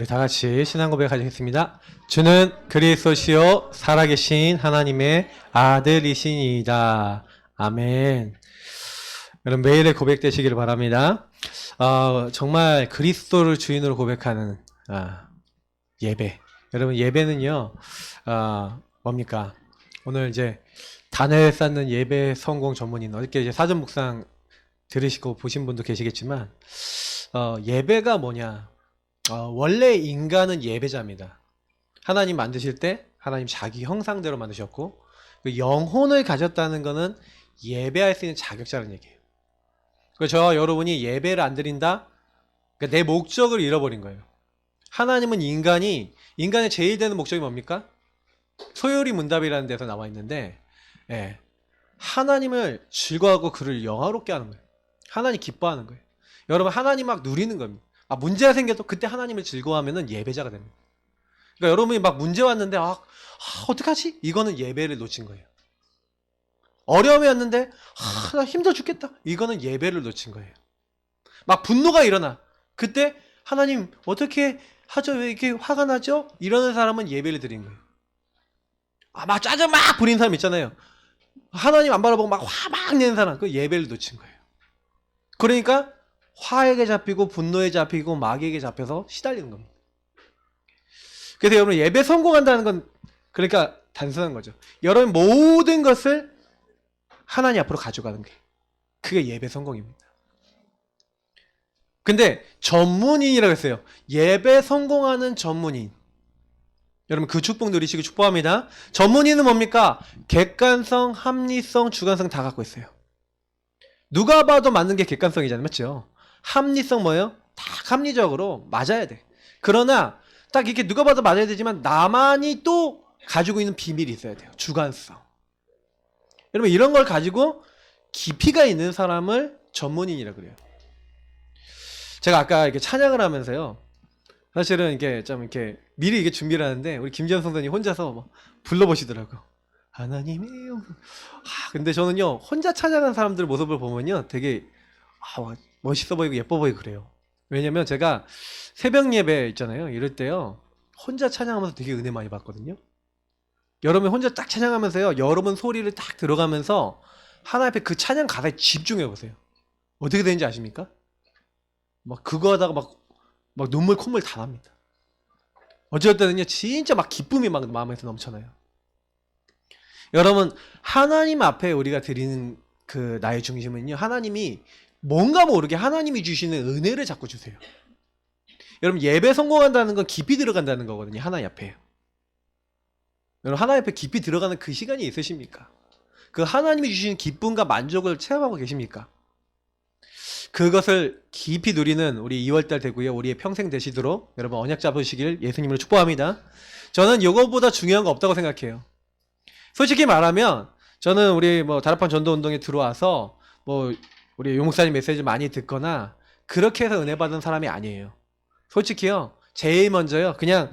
우리 다 같이 신앙 고백하겠습니다. 주는 그리스도시요 살아계신 하나님의 아들이시니이다. 아멘. 여러분 매일의 고백되시기를 바랍니다. 정말 그리스도를 주인으로 고백하는 예배. 여러분 예배는요, 뭡니까? 오늘 이제 단을 쌓는 예배 성공 전문인, 어저께 이제 사전 묵상 들으시고 보신 분도 계시겠지만, 예배가 뭐냐? 원래 인간은 예배자입니다. 하나님 만드실 때 하나님 자기 형상대로 만드셨고, 그 영혼을 가졌다는 것은 예배할 수 있는 자격자라는 얘기예요. 그래서 저와 여러분이 예배를 안 드린다? 그러니까 내 목적을 잃어버린 거예요. 하나님은 인간의 제일 되는 목적이 뭡니까? 소요리 문답이라는 데서 나와 있는데, 하나님을 즐거워하고 그를 영화롭게 하는 거예요. 하나님 기뻐하는 거예요. 여러분 하나님 막 누리는 겁니다. 문제가 생겨도 그때 하나님을 즐거워하면 예배자가 됩니다. 그러니까 여러분이 막 문제 왔는데 어떡하지? 이거는 예배를 놓친 거예요. 어려움이 왔는데 나 힘들어 죽겠다. 이거는 예배를 놓친 거예요. 막 분노가 일어나. 그때 하나님 어떻게 하죠? 왜 이렇게 화가 나죠? 이러는 사람은 예배를 드린 거예요. 막 짜증 막 부리는 사람 있잖아요. 하나님 안 바라보고 막 화 막 내는 사람, 그 예배를 놓친 거예요. 그러니까 화에게 잡히고 분노에 잡히고 마귀에게 잡혀서 시달리는 겁니다. 그래서 여러분 예배 성공한다는 건 그러니까 단순한 거죠. 여러분 모든 것을 하나님 앞으로 가져가는 게 그게 예배 성공입니다. 근데 전문인이라고 했어요. 예배 성공하는 전문인. 여러분 그 축복 누리시기 축복합니다. 전문인은 뭡니까? 객관성, 합리성, 주관성 다 갖고 있어요. 누가 봐도 맞는 게 객관성이잖아요. 맞죠? 합리성 뭐예요? 딱 합리적으로 맞아야 돼. 그러나 딱 이렇게 누가 봐도 맞아야 되지만 나만이 또 가지고 있는 비밀이 있어야 돼요. 주관성. 여러분 이런 걸 가지고 깊이가 있는 사람을 전문인이라고 그래요. 제가 아까 이렇게 찬양을 하면서요. 사실은 이게 좀 이렇게 미리 이게 준비를 하는데 우리 김지현 성도님 혼자서 막 불러보시더라고요. 하나님의 근데 저는요 혼자 찬양하는 사람들 모습을 보면요 되게 멋있어 보이고 예뻐 보이고 그래요. 왜냐면 제가 새벽 예배 있잖아요. 이럴 때요 혼자 찬양하면서 되게 은혜 많이 받거든요. 여러분 혼자 딱 찬양하면서요 여러분 소리를 딱 들어가면서 하나님 앞에 그 찬양 가사에 집중해 보세요. 어떻게 되는지 아십니까? 막 그거 하다가 막 눈물 콧물 다 납니다. 어쩔 때는요 진짜 막 기쁨이 막 마음에서 넘쳐나요. 여러분 하나님 앞에 우리가 드리는 그 나의 중심은요 하나님이 뭔가 모르게 하나님이 주시는 은혜를 자꾸 주세요. 여러분 예배 성공한다는 건 깊이 들어간다는 거거든요. 하나님 앞에. 여러분 하나님 앞에 깊이 들어가는 그 시간이 있으십니까? 그 하나님이 주시는 기쁨과 만족을 체험하고 계십니까? 그것을 깊이 누리는 우리 2월달 되고요. 우리의 평생 되시도록 여러분 언약 잡으시길 예수님으로 축복합니다. 저는 이거보다 중요한 거 없다고 생각해요. 솔직히 말하면 저는 우리 다락방 전도운동에 들어와서 우리 용목사님 메시지 많이 듣거나 그렇게 해서 은혜 받은 사람이 아니에요. 솔직히요. 제일 먼저요. 그냥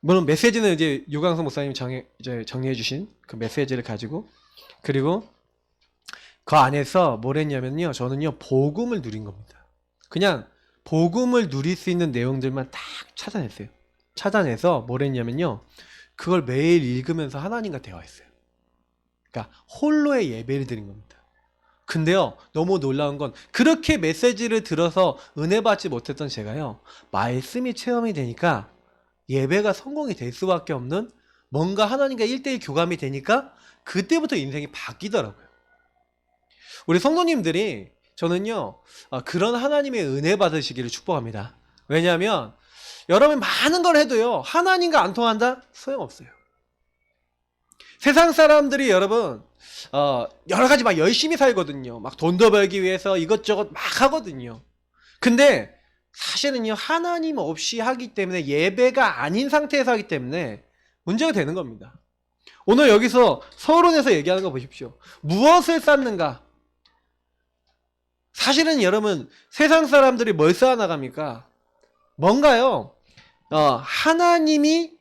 물론 메시지는 이제 유광석 목사님이 정리해 주신 그 메시지를 가지고 그리고 그 안에서 뭘 했냐면요. 저는요. 복음을 누린 겁니다. 그냥 복음을 누릴 수 있는 내용들만 딱 찾아냈어요. 찾아내서 뭘 했냐면요. 그걸 매일 읽으면서 하나님과 대화했어요. 그러니까 홀로의 예배를 드린 겁니다. 근데요. 너무 놀라운 건 그렇게 메시지를 들어서 은혜 받지 못했던 제가요. 말씀이 체험이 되니까 예배가 성공이 될 수밖에 없는 뭔가 하나님과 1대1 교감이 되니까 그때부터 인생이 바뀌더라고요. 우리 성도님들이 저는요 그런 하나님의 은혜 받으시기를 축복합니다. 왜냐하면 여러분이 많은 걸 해도요 하나님과 안 통한다? 소용없어요. 세상 사람들이 여러분 여러 가지 막 열심히 살거든요. 막 돈도 벌기 위해서 이것저것 막 하거든요. 근데 사실은요 하나님 없이 하기 때문에 예배가 아닌 상태에서 하기 때문에 문제가 되는 겁니다. 오늘 여기서 서론에서 얘기하는 거 보십시오. 무엇을 쌓는가? 사실은 여러분 세상 사람들이 뭘 쌓아나갑니까? 뭔가요? 하나님이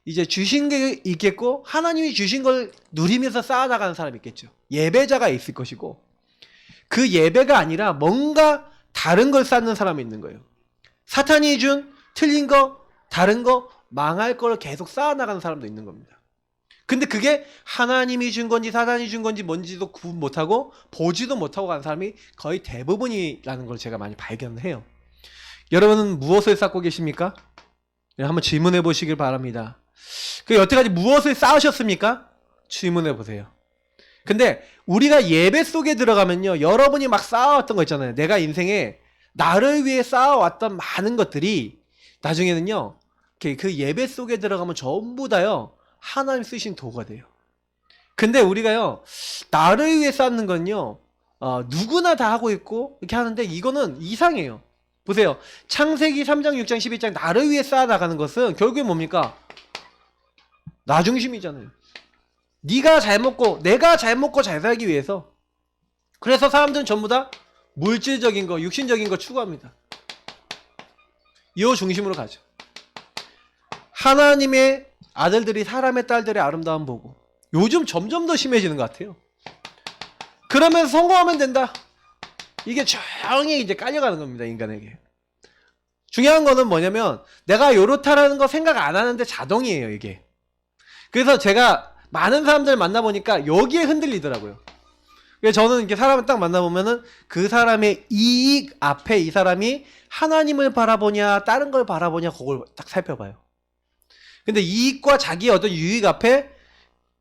이제 주신 게 있겠고 하나님이 주신 걸 누리면서 쌓아나가는 사람이 있겠죠. 예배자가 있을 것이고 그 예배가 아니라 뭔가 다른 걸 쌓는 사람이 있는 거예요. 사탄이 준 틀린 거, 다른 거, 망할 거를 계속 쌓아나가는 사람도 있는 겁니다. 근데 그게 하나님이 준 건지 사단이 준 건지 뭔지도 구분 못하고 보지도 못하고 가는 사람이 거의 대부분이라는 걸 제가 많이 발견해요. 여러분은 무엇을 쌓고 계십니까? 한번 질문해 보시길 바랍니다. 그 여태까지 무엇을 쌓으셨습니까? 질문해 보세요. 근데 우리가 예배 속에 들어가면요, 여러분이 막 쌓아왔던 거 있잖아요. 내가 인생에 나를 위해 쌓아왔던 많은 것들이 나중에는요, 그 예배 속에 들어가면 전부 다요, 하나님 쓰신 도구가 돼요. 근데 우리가요, 나를 위해 쌓는 건요, 누구나 다 하고 있고 이렇게 하는데 이거는 이상해요. 보세요. 창세기 3장, 6장, 11장 나를 위해 쌓아나가는 것은 결국에 뭡니까? 나 중심이잖아요. 네가 잘 먹고 내가 잘 먹고 잘 살기 위해서. 그래서 사람들은 전부 다 물질적인 거, 육신적인 거 추구합니다. 이 중심으로 가죠. 하나님의 아들들이 사람의 딸들의 아름다움 보고 요즘 점점 더 심해지는 것 같아요. 그러면 성공하면 된다. 이게 조용히 이제 깔려가는 겁니다, 인간에게. 중요한 거는 뭐냐면 내가 요렇다라는 거 생각 안 하는데 자동이에요, 이게. 그래서 제가 많은 사람들 만나보니까 여기에 흔들리더라고요. 그래서 저는 이렇게 사람을 딱 만나보면은 그 사람의 이익 앞에 이 사람이 하나님을 바라보냐 다른 걸 바라보냐 그걸 딱 살펴봐요. 근데 이익과 자기의 어떤 유익 앞에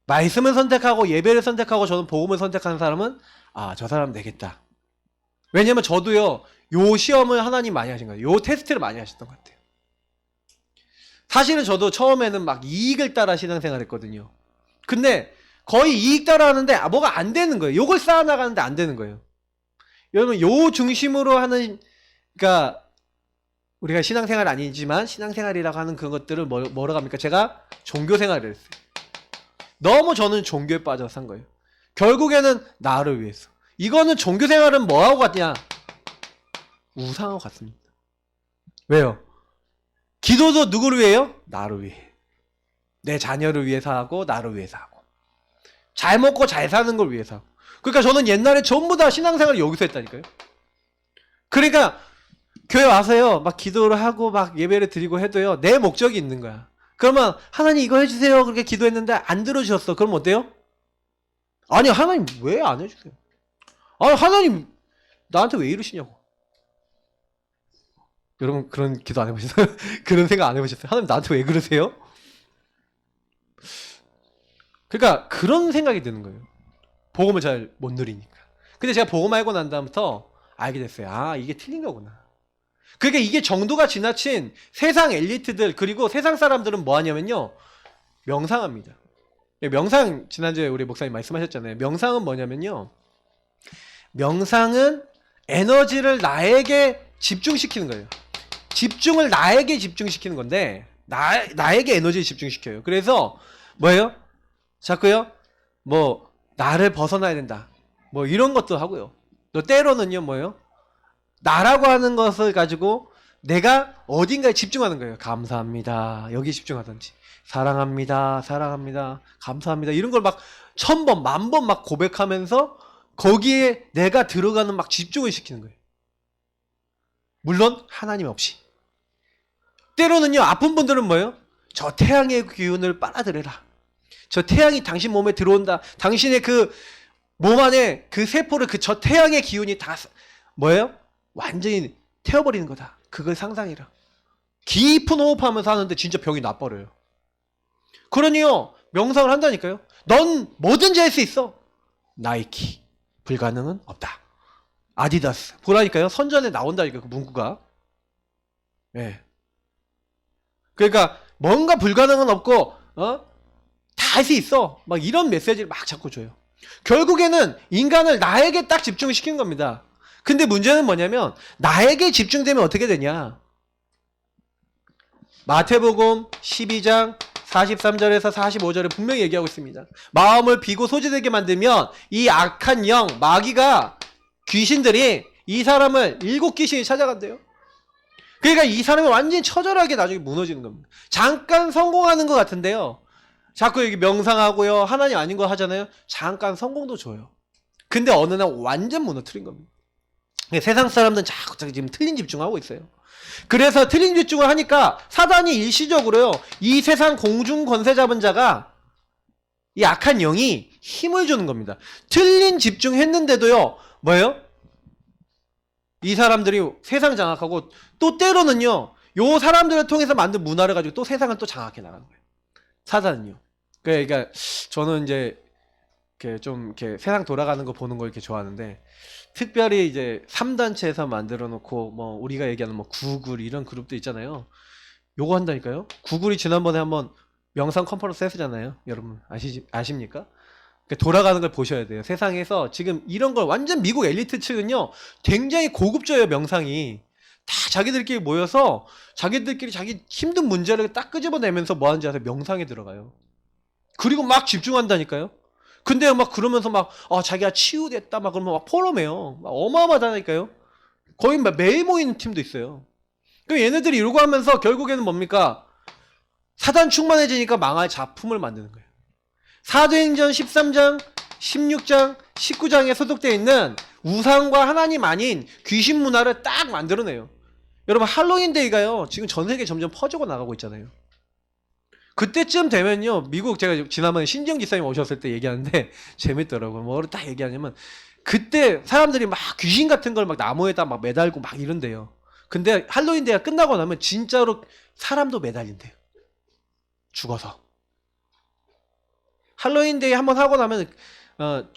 말씀을 선택하고 예배를 선택하고 저는 복음을 선택하는 사람은 저 사람 되겠다. 왜냐면 저도요, 요 시험을 하나님 많이 하신 거예요. 요 테스트를 많이 하셨던 것 같아요. 사실은 저도 처음에는 막 이익을 따라 신앙생활 했거든요. 근데 거의 이익 따라 하는데 뭐가 안 되는 거예요. 요걸 쌓아나가는데 안 되는 거예요. 여러분, 요 중심으로 하는, 그러니까 우리가 신앙생활 아니지만 신앙생활이라고 하는 그런 것들을 뭐라고 합니까? 제가 종교생활을 했어요. 너무 저는 종교에 빠져서 산 거예요. 결국에는 나를 위해서. 이거는 종교생활은 뭐하고 같냐? 우상하고 같습니다. 왜요? 기도도 누구를 위해요? 나를 위해. 내 자녀를 위해서 하고 나를 위해서 하고 잘 먹고 잘 사는 걸 위해서 하고. 그러니까 저는 옛날에 전부 다 신앙생활을 여기서 했다니까요. 그러니까 교회 와서요 막 기도를 하고 막 예배를 드리고 해도요 내 목적이 있는 거야. 그러면 하나님 이거 해주세요 그렇게 기도했는데 안 들어주셨어. 그럼 어때요? 아니 하나님 왜 안 해주세요? 아니 하나님 나한테 왜 이러시냐고. 여러분 그런 기도 안 해보셨어요? 그런 생각 안 해보셨어요? 하나님 나한테 왜 그러세요? 그러니까 그런 생각이 드는 거예요. 복음을 잘 못 누리니까. 근데 제가 복음 알고 난 다음부터 알게 됐어요. 이게 틀린 거구나. 그러니까 이게 정도가 지나친 세상 엘리트들 그리고 세상 사람들은 뭐 하냐면요. 명상합니다. 명상 지난주에 우리 목사님 말씀하셨잖아요. 명상은 뭐냐면요. 명상은 에너지를 나에게 집중시키는 거예요. 집중을 나에게 집중시키는 건데 나에게 에너지를 집중시켜요. 그래서 뭐예요? 자꾸요 뭐 나를 벗어나야 된다 뭐 이런 것도 하고요. 또 때로는요 뭐예요? 나라고 하는 것을 가지고 내가 어딘가에 집중하는 거예요. 감사합니다 여기 집중하든지 사랑합니다 사랑합니다 감사합니다 이런 걸 막 1000번 10,000번 막 고백하면서 거기에 내가 들어가는 막 집중을 시키는 거예요. 물론 하나님 없이. 때로는요 아픈 분들은 뭐예요? 저 태양의 기운을 빨아들여라. 저 태양이 당신 몸에 들어온다. 당신의 그 몸 안에 그 세포를 저 태양의 기운이 다 뭐예요? 완전히 태워버리는 거다. 그걸 상상이라. 깊은 호흡하면서 하는데 진짜 병이 나버려요. 그러니요 명상을 한다니까요. 넌 뭐든지 할 수 있어. 나이키 불가능은 없다. 아디다스 보라니까요. 선전에 나온다니까 그 문구가. 네. 그러니까 뭔가 불가능은 없고 다 할 수 있어. 막 이런 메시지를 막 자꾸 줘요. 결국에는 인간을 나에게 딱 집중시키는 겁니다. 근데 문제는 뭐냐면 나에게 집중되면 어떻게 되냐. 마태복음 12장 43절에서 45절에 분명히 얘기하고 있습니다. 마음을 비고 소지되게 만들면 이 악한 영, 마귀가 귀신들이 이 사람을 7귀신이 찾아간대요. 그러니까 이 사람이 완전히 처절하게 나중에 무너지는 겁니다. 잠깐 성공하는 것 같은데요. 자꾸 여기 명상하고요. 하나님 아닌 거 하잖아요. 잠깐 성공도 줘요. 근데 어느 날 완전 무너뜨린 겁니다. 세상 사람들은 자꾸 지금 틀린 집중하고 있어요. 그래서 틀린 집중을 하니까 사단이 일시적으로요, 이 세상 공중 권세 잡은 자가, 이 악한 영이 힘을 주는 겁니다. 틀린 집중했는데도요, 뭐예요? 이 사람들이 세상 장악하고, 또 때로는요, 요 사람들을 통해서 만든 문화를 가지고 또 세상을 또 장악해 나가는 거예요. 사단은요. 그러니까 저는 이제 이렇게 세상 돌아가는 거 보는 거 이렇게 좋아하는데, 특별히 이제 3단체에서 만들어 놓고 뭐 우리가 얘기하는 뭐 구글 이런 그룹도 있잖아요. 요거 한다니까요. 구글이 지난번에 한번 명상 컨퍼런스 했었잖아요. 여러분 아십니까? 돌아가는 걸 보셔야 돼요. 세상에서 지금 이런 걸 완전 미국 엘리트 층은요, 굉장히 고급져요. 명상이 다 자기들끼리 모여서 자기들끼리 자기 힘든 문제를 딱 끄집어내면서 뭐 하는지 아세요? 명상에 들어가요. 그리고 막 집중한다니까요. 근데 막 그러면서 막 자기가 치유됐다 막 그러면 막 포럼해요. 막 어마어마하다니까요. 거의 막 매일 모이는 팀도 있어요. 그럼 얘네들이 이러고 하면서 결국에는 뭡니까? 사단 충만해지니까 망할 작품을 만드는 거예요. 사도행전 13장, 16장, 19장에 소속되어 있는 우상과 하나님 아닌 귀신 문화를 딱 만들어내요. 여러분, 할로윈데이가요, 지금 전 세계에 점점 퍼지고 나가고 있잖아요. 그때쯤 되면요, 미국, 제가 지난번에 신지영 기사님 오셨을 때 얘기하는데 재밌더라고요. 뭐를 딱 얘기하냐면, 그때 사람들이 막 귀신 같은 걸 막 나무에다 막 매달고 막 이런대요. 근데 할로윈데이가 끝나고 나면 진짜로 사람도 매달린대요. 죽어서. 할로윈데이 한번 하고 나면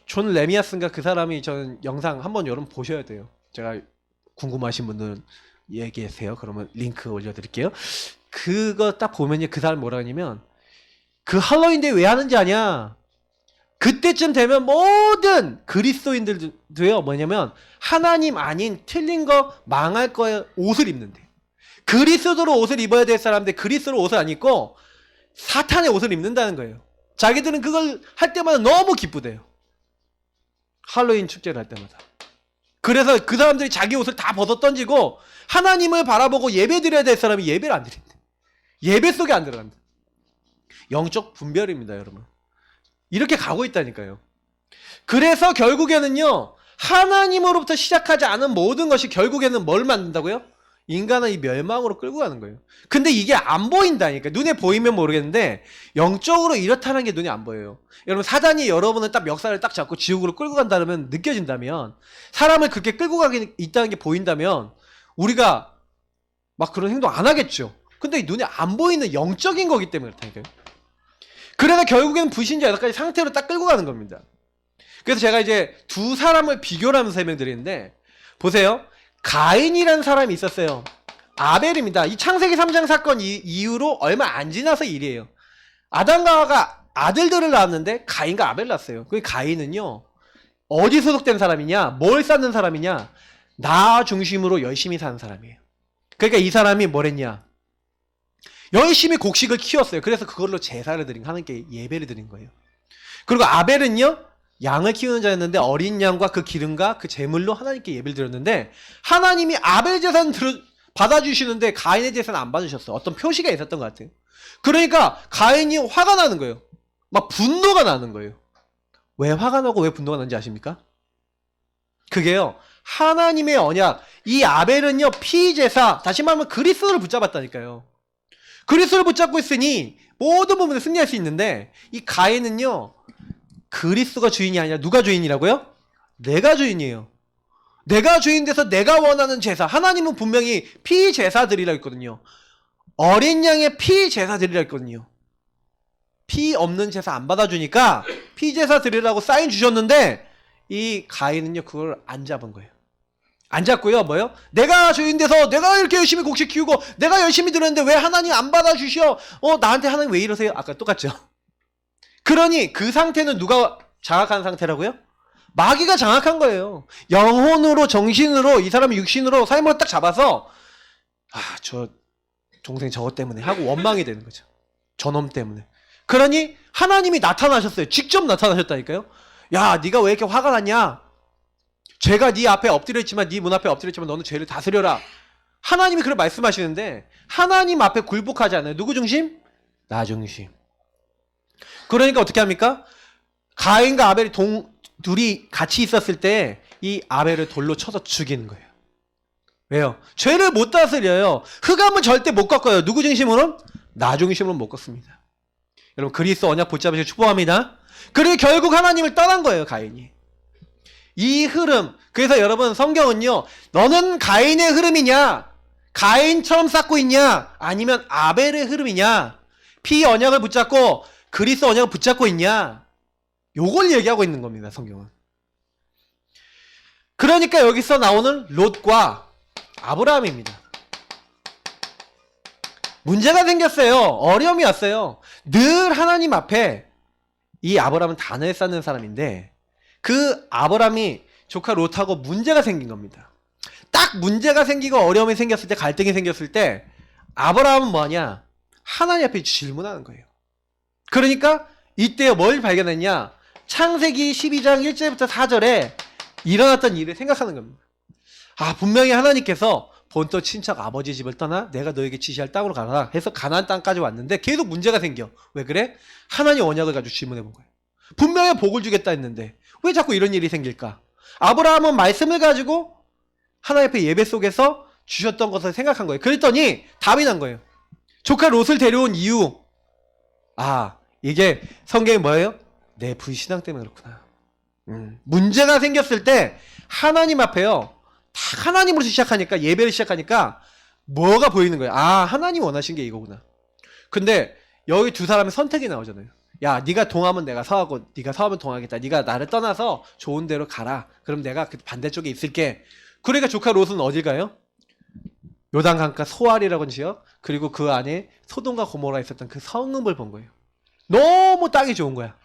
존 레미아스인가 그 사람이, 저는 영상 한번 여러분 보셔야 돼요. 제가 궁금하신 분들은 얘기하세요. 그러면 링크 올려드릴게요. 그거 딱 보면요, 그 사람 뭐라 하냐면, 그 할로윈데이 왜 하는지 아냐? 그때쯤 되면 모든 그리스도인들도요, 뭐냐면 하나님 아닌 틀린 거 망할 거에 옷을 입는데, 그리스도로 옷을 입어야 될 사람들 그리스도로 옷을 안 입고 사탄의 옷을 입는다는 거예요. 자기들은 그걸 할 때마다 너무 기쁘대요. 할로윈 축제를 할 때마다. 그래서 그 사람들이 자기 옷을 다 벗어 던지고 하나님을 바라보고 예배 드려야 될 사람이 예배를 안 드린대. 예배 속에 안 들어간다. 영적 분별입니다, 여러분. 이렇게 가고 있다니까요. 그래서 결국에는요, 하나님으로부터 시작하지 않은 모든 것이 결국에는 뭘 만든다고요? 인간은 이 멸망으로 끌고 가는 거예요. 근데 이게 안 보인다니까. 눈에 보이면 모르겠는데 영적으로 이렇다는 게 눈에 안 보여요. 여러분, 사단이 여러분을 딱 멱살을 딱 잡고 지옥으로 끌고 간다면, 느껴진다면, 사람을 그렇게 끌고 가게 있다는 게 보인다면 우리가 막 그런 행동 안 하겠죠. 근데 눈에 안 보이는 영적인 거기 때문에 그렇다니까요. 그래서 결국에는 불신자 8가지 상태로 딱 끌고 가는 겁니다. 그래서 제가 이제 두 사람을 비교를 하면서 설명드리는데, 보세요. 가인이라는 사람이 있었어요. 아벨입니다. 이 창세기 3장 사건 이후로 얼마 안 지나서 일이에요. 아담과 하와가 아들들을 낳았는데 가인과 아벨을 낳았어요. 그 가인은요, 어디 소속된 사람이냐, 뭘 쌓는 사람이냐, 나 중심으로 열심히 사는 사람이에요. 그러니까 이 사람이 뭘 했냐, 열심히 곡식을 키웠어요. 그래서 그걸로 제사를 드린, 하나님께 예배를 드린 거예요. 그리고 아벨은요, 양을 키우는 자였는데 어린 양과 그 기름과 그 제물로 하나님께 예배를 드렸는데, 하나님이 아벨 제사는 받아주시는데 가인의 제사는 안 받으셨어요. 어떤 표시가 있었던 것 같아요. 그러니까 가인이 화가 나는 거예요. 막 분노가 나는 거예요. 왜 화가 나고 왜 분노가 나는지 아십니까? 그게요, 하나님의 언약, 이 아벨은요 피제사, 다시 말하면 그리스도를 붙잡았다니까요. 그리스도를 붙잡고 있으니 모든 부분에 승리할 수 있는데, 이 가인은요, 그리스도가 주인이 아니라 누가 주인이라고요? 내가 주인이에요. 내가 주인 돼서 내가 원하는 제사, 하나님은 분명히 피제사 드리라 했거든요. 어린 양의 피제사 드리라 했거든요. 피 없는 제사 안 받아주니까 피제사 드리라고 사인 주셨는데, 이 가인은요 그걸 안 잡은 거예요. 안 잡고요, 뭐요? 내가 주인 돼서 내가 이렇게 열심히 곡식 키우고 내가 열심히 드렸는데 왜 하나님 안 받아주셔? 나한테 하나님 왜 이러세요? 아까 똑같죠? 그러니 그 상태는 누가 장악한 상태라고요? 마귀가 장악한 거예요. 영혼으로, 정신으로, 이 사람이 육신으로, 삶으로 딱 잡아서, 저 동생 저것 때문에 하고 원망이 되는 거죠. 저놈 때문에. 그러니 하나님이 나타나셨어요. 직접 나타나셨다니까요. 야, 네가 왜 이렇게 화가 났냐? 죄가 네 앞에 엎드려 있지만, 네 문 앞에 엎드려 있지만 너는 죄를 다스려라. 하나님이 그렇게 말씀하시는데, 하나님 앞에 굴복하지 않아요. 누구 중심? 나 중심. 그러니까 어떻게 합니까? 가인과 아벨이 둘이 같이 있었을 때 이 아벨을 돌로 쳐서 죽이는 거예요. 왜요? 죄를 못 다스려요. 흑암은 절대 못 꺾어요. 누구 중심으로? 나 중심으로 못 꺾습니다. 여러분 그리스도 언약 붙잡으시고 축복합니다. 그리고 결국 하나님을 떠난 거예요. 가인이. 이 흐름. 그래서 여러분 성경은요. 너는 가인의 흐름이냐? 가인처럼 쌓고 있냐? 아니면 아벨의 흐름이냐? 피 언약을 붙잡고 그리스도 언약을 붙잡고 있냐? 요걸 얘기하고 있는 겁니다. 성경은. 그러니까 여기서 나오는 롯과 아브라함입니다. 문제가 생겼어요. 어려움이 왔어요. 늘 하나님 앞에 이 아브라함은 단을 쌓는 사람인데 그 아브라함이 조카 롯하고 문제가 생긴 겁니다. 딱 문제가 생기고 어려움이 생겼을 때 갈등이 생겼을 때 아브라함은 뭐하냐? 하나님 앞에 질문하는 거예요. 그러니까 이때 뭘 발견했냐? 창세기 12장 1절부터 4절에 일어났던 일을 생각하는 겁니다. 아 분명히 하나님께서 본토 친척 아버지 집을 떠나 내가 너에게 지시할 땅으로 가라 해서 가나안 땅까지 왔는데 계속 문제가 생겨. 왜 그래? 하나님 언약을 가지고 질문해 본 거예요. 분명히 복을 주겠다 했는데 왜 자꾸 이런 일이 생길까? 아브라함은 말씀을 가지고 하나님 앞에 예배 속에서 주셨던 것을 생각한 거예요. 그랬더니 답이 난 거예요. 조카 롯을 데려온 이유. 아 이게 성경이 뭐예요? 내 불신앙 때문에 그렇구나. 문제가 생겼을 때 하나님 앞에요. 다 하나님으로서 시작하니까 예배를 시작하니까 뭐가 보이는 거예요. 아 하나님 원하신 게 이거구나. 근데 여기 두 사람의 선택이 나오잖아요. 야 네가 동하면 내가 서하고 네가 서하면 동하겠다. 네가 나를 떠나서 좋은 데로 가라. 그럼 내가 그 반대쪽에 있을게. 그러니까 조카 롯은 어딜 가요? 요단강가 소알이라고 지요. 그리고 그 안에 소돔과 고모라 있었던 그 성읍을 본 거예요. 너무 땅이 좋은 거야.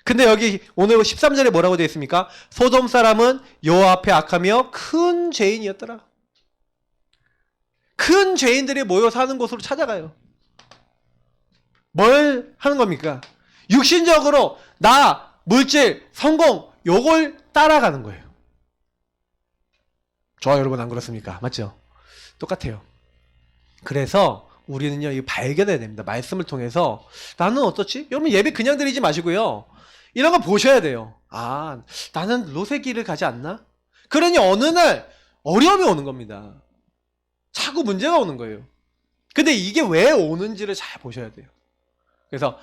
근데 여기 오늘 13절에 뭐라고 되어 있습니까? 소돔 사람은 여호와 앞에 악하며 큰 죄인이었더라. 큰 죄인들이 모여 사는 곳으로 찾아가요. 뭘 하는 겁니까? 육신적으로 나, 물질, 성공 요걸 따라가는 거예요. 저와 여러분 안 그렇습니까? 맞죠? 똑같아요. 그래서 우리는요 이 발견해야 됩니다. 말씀을 통해서 나는 어떻지? 여러분 예배 그냥 드리지 마시고요. 이런 거 보셔야 돼요. 아, 나는 롯의 길을 가지 않나? 그러니 어느 날 어려움이 오는 겁니다. 자꾸 문제가 오는 거예요. 근데 이게 왜 오는지를 잘 보셔야 돼요. 그래서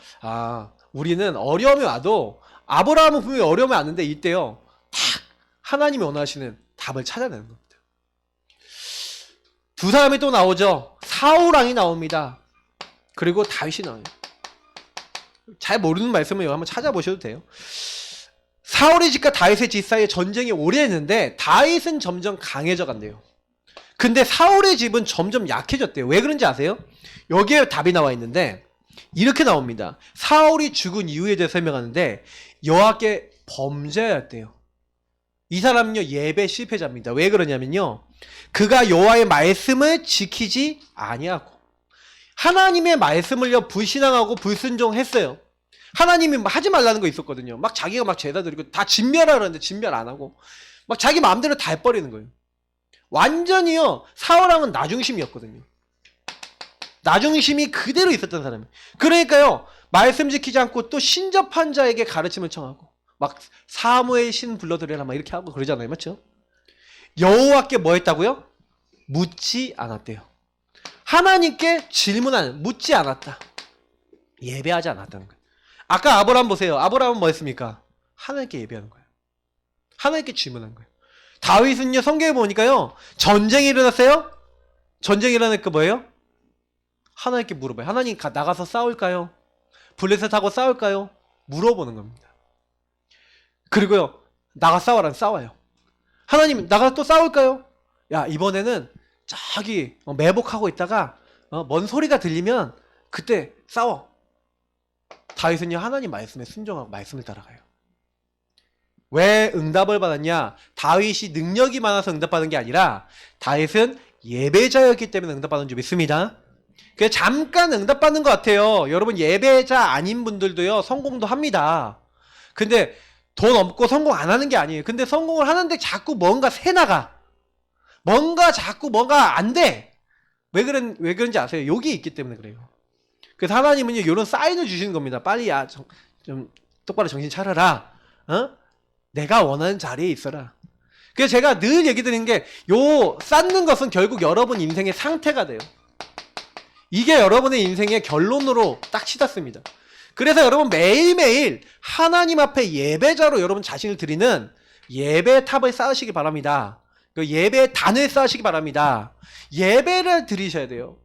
우리는 어려움이 와도 아브라함은 분명히 어려움이 왔는데 이때요. 딱 하나님이 원하시는 답을 찾아내는 겁니다. 두 사람이 또 나오죠. 사울 왕이 나옵니다. 그리고 다윗이 나와요. 잘 모르는 말씀을 한번 찾아보셔도 돼요. 사울의 집과 다윗의 집 사이에 전쟁이 오래 했는데 다윗은 점점 강해져 간대요. 근데 사울의 집은 점점 약해졌대요. 왜 그런지 아세요? 여기에 답이 나와 있는데 이렇게 나옵니다. 사울이 죽은 이유에 대해 설명하는데 여호와께 범죄하였대요. 이 사람은요 예배 실패자입니다. 왜 그러냐면요. 그가 여호와의 말씀을 지키지 아니하고 하나님의 말씀을요 불신앙하고 불순종했어요. 하나님이 하지 말라는 거 있었거든요. 막 자기가 막 제사 드리고 다 진멸하라는데 진멸 안 하고 막 자기 마음대로 다 해버리는 거예요. 완전히요 사울왕은 나중심이었거든요. 나중심이 그대로 있었던 사람이에요. 그러니까요 말씀 지키지 않고 또 신접한 자에게 가르침을 청하고 막 사무엘 신 불러들여라 막 이렇게 하고 그러잖아요. 맞죠? 여호와께 뭐 했다고요? 묻지 않았대요. 하나님께 묻지 않았다. 예배하지 않았다는 거예요. 아까 아브라함 보세요. 아브라함은 뭐 했습니까? 하나님께 예배하는 거예요. 하나님께 질문한 거예요. 다윗은요, 성경에 보니까요, 전쟁이 일어났어요? 전쟁이 일어나니까 뭐예요? 하나님께 물어봐요. 하나님 나가서 싸울까요? 블레셋 하고 싸울까요? 물어보는 겁니다. 그리고요, 나가 싸워라. 싸워요. 하나님 나가서 또 싸울까요? 야, 이번에는 저기 매복하고 있다가 먼 소리가 들리면 그때 싸워. 다윗은요 하나님 말씀에 순종하고 말씀을 따라가요. 왜 응답을 받았냐? 다윗이 능력이 많아서 응답받은 게 아니라 다윗은 예배자였기 때문에 응답받은 줄 믿습니다. 그래서 잠깐 응답받는 것 같아요. 여러분 예배자 아닌 분들도요 성공도 합니다. 근데 돈 없고 성공 안 하는 게 아니에요. 근데 성공을 하는데 자꾸 뭔가 새나가. 뭔가 안 돼. 왜 그런지 아세요? 욕이 있기 때문에 그래요. 그래서 하나님은요, 이런 사인을 주시는 겁니다. 빨리, 좀 똑바로 정신 차려라. 내가 원하는 자리에 있어라. 그래서 제가 늘 얘기 드리는 게 요 쌓는 것은 결국 여러분 인생의 상태가 돼요. 이게 여러분의 인생의 결론으로 딱 치닫습니다. 그래서 여러분 매일매일 하나님 앞에 예배자로 여러분 자신을 드리는 예배 탑을 쌓으시기 바랍니다. 그 예배 단을 쌓으시기 바랍니다. 예배를 드리셔야 돼요.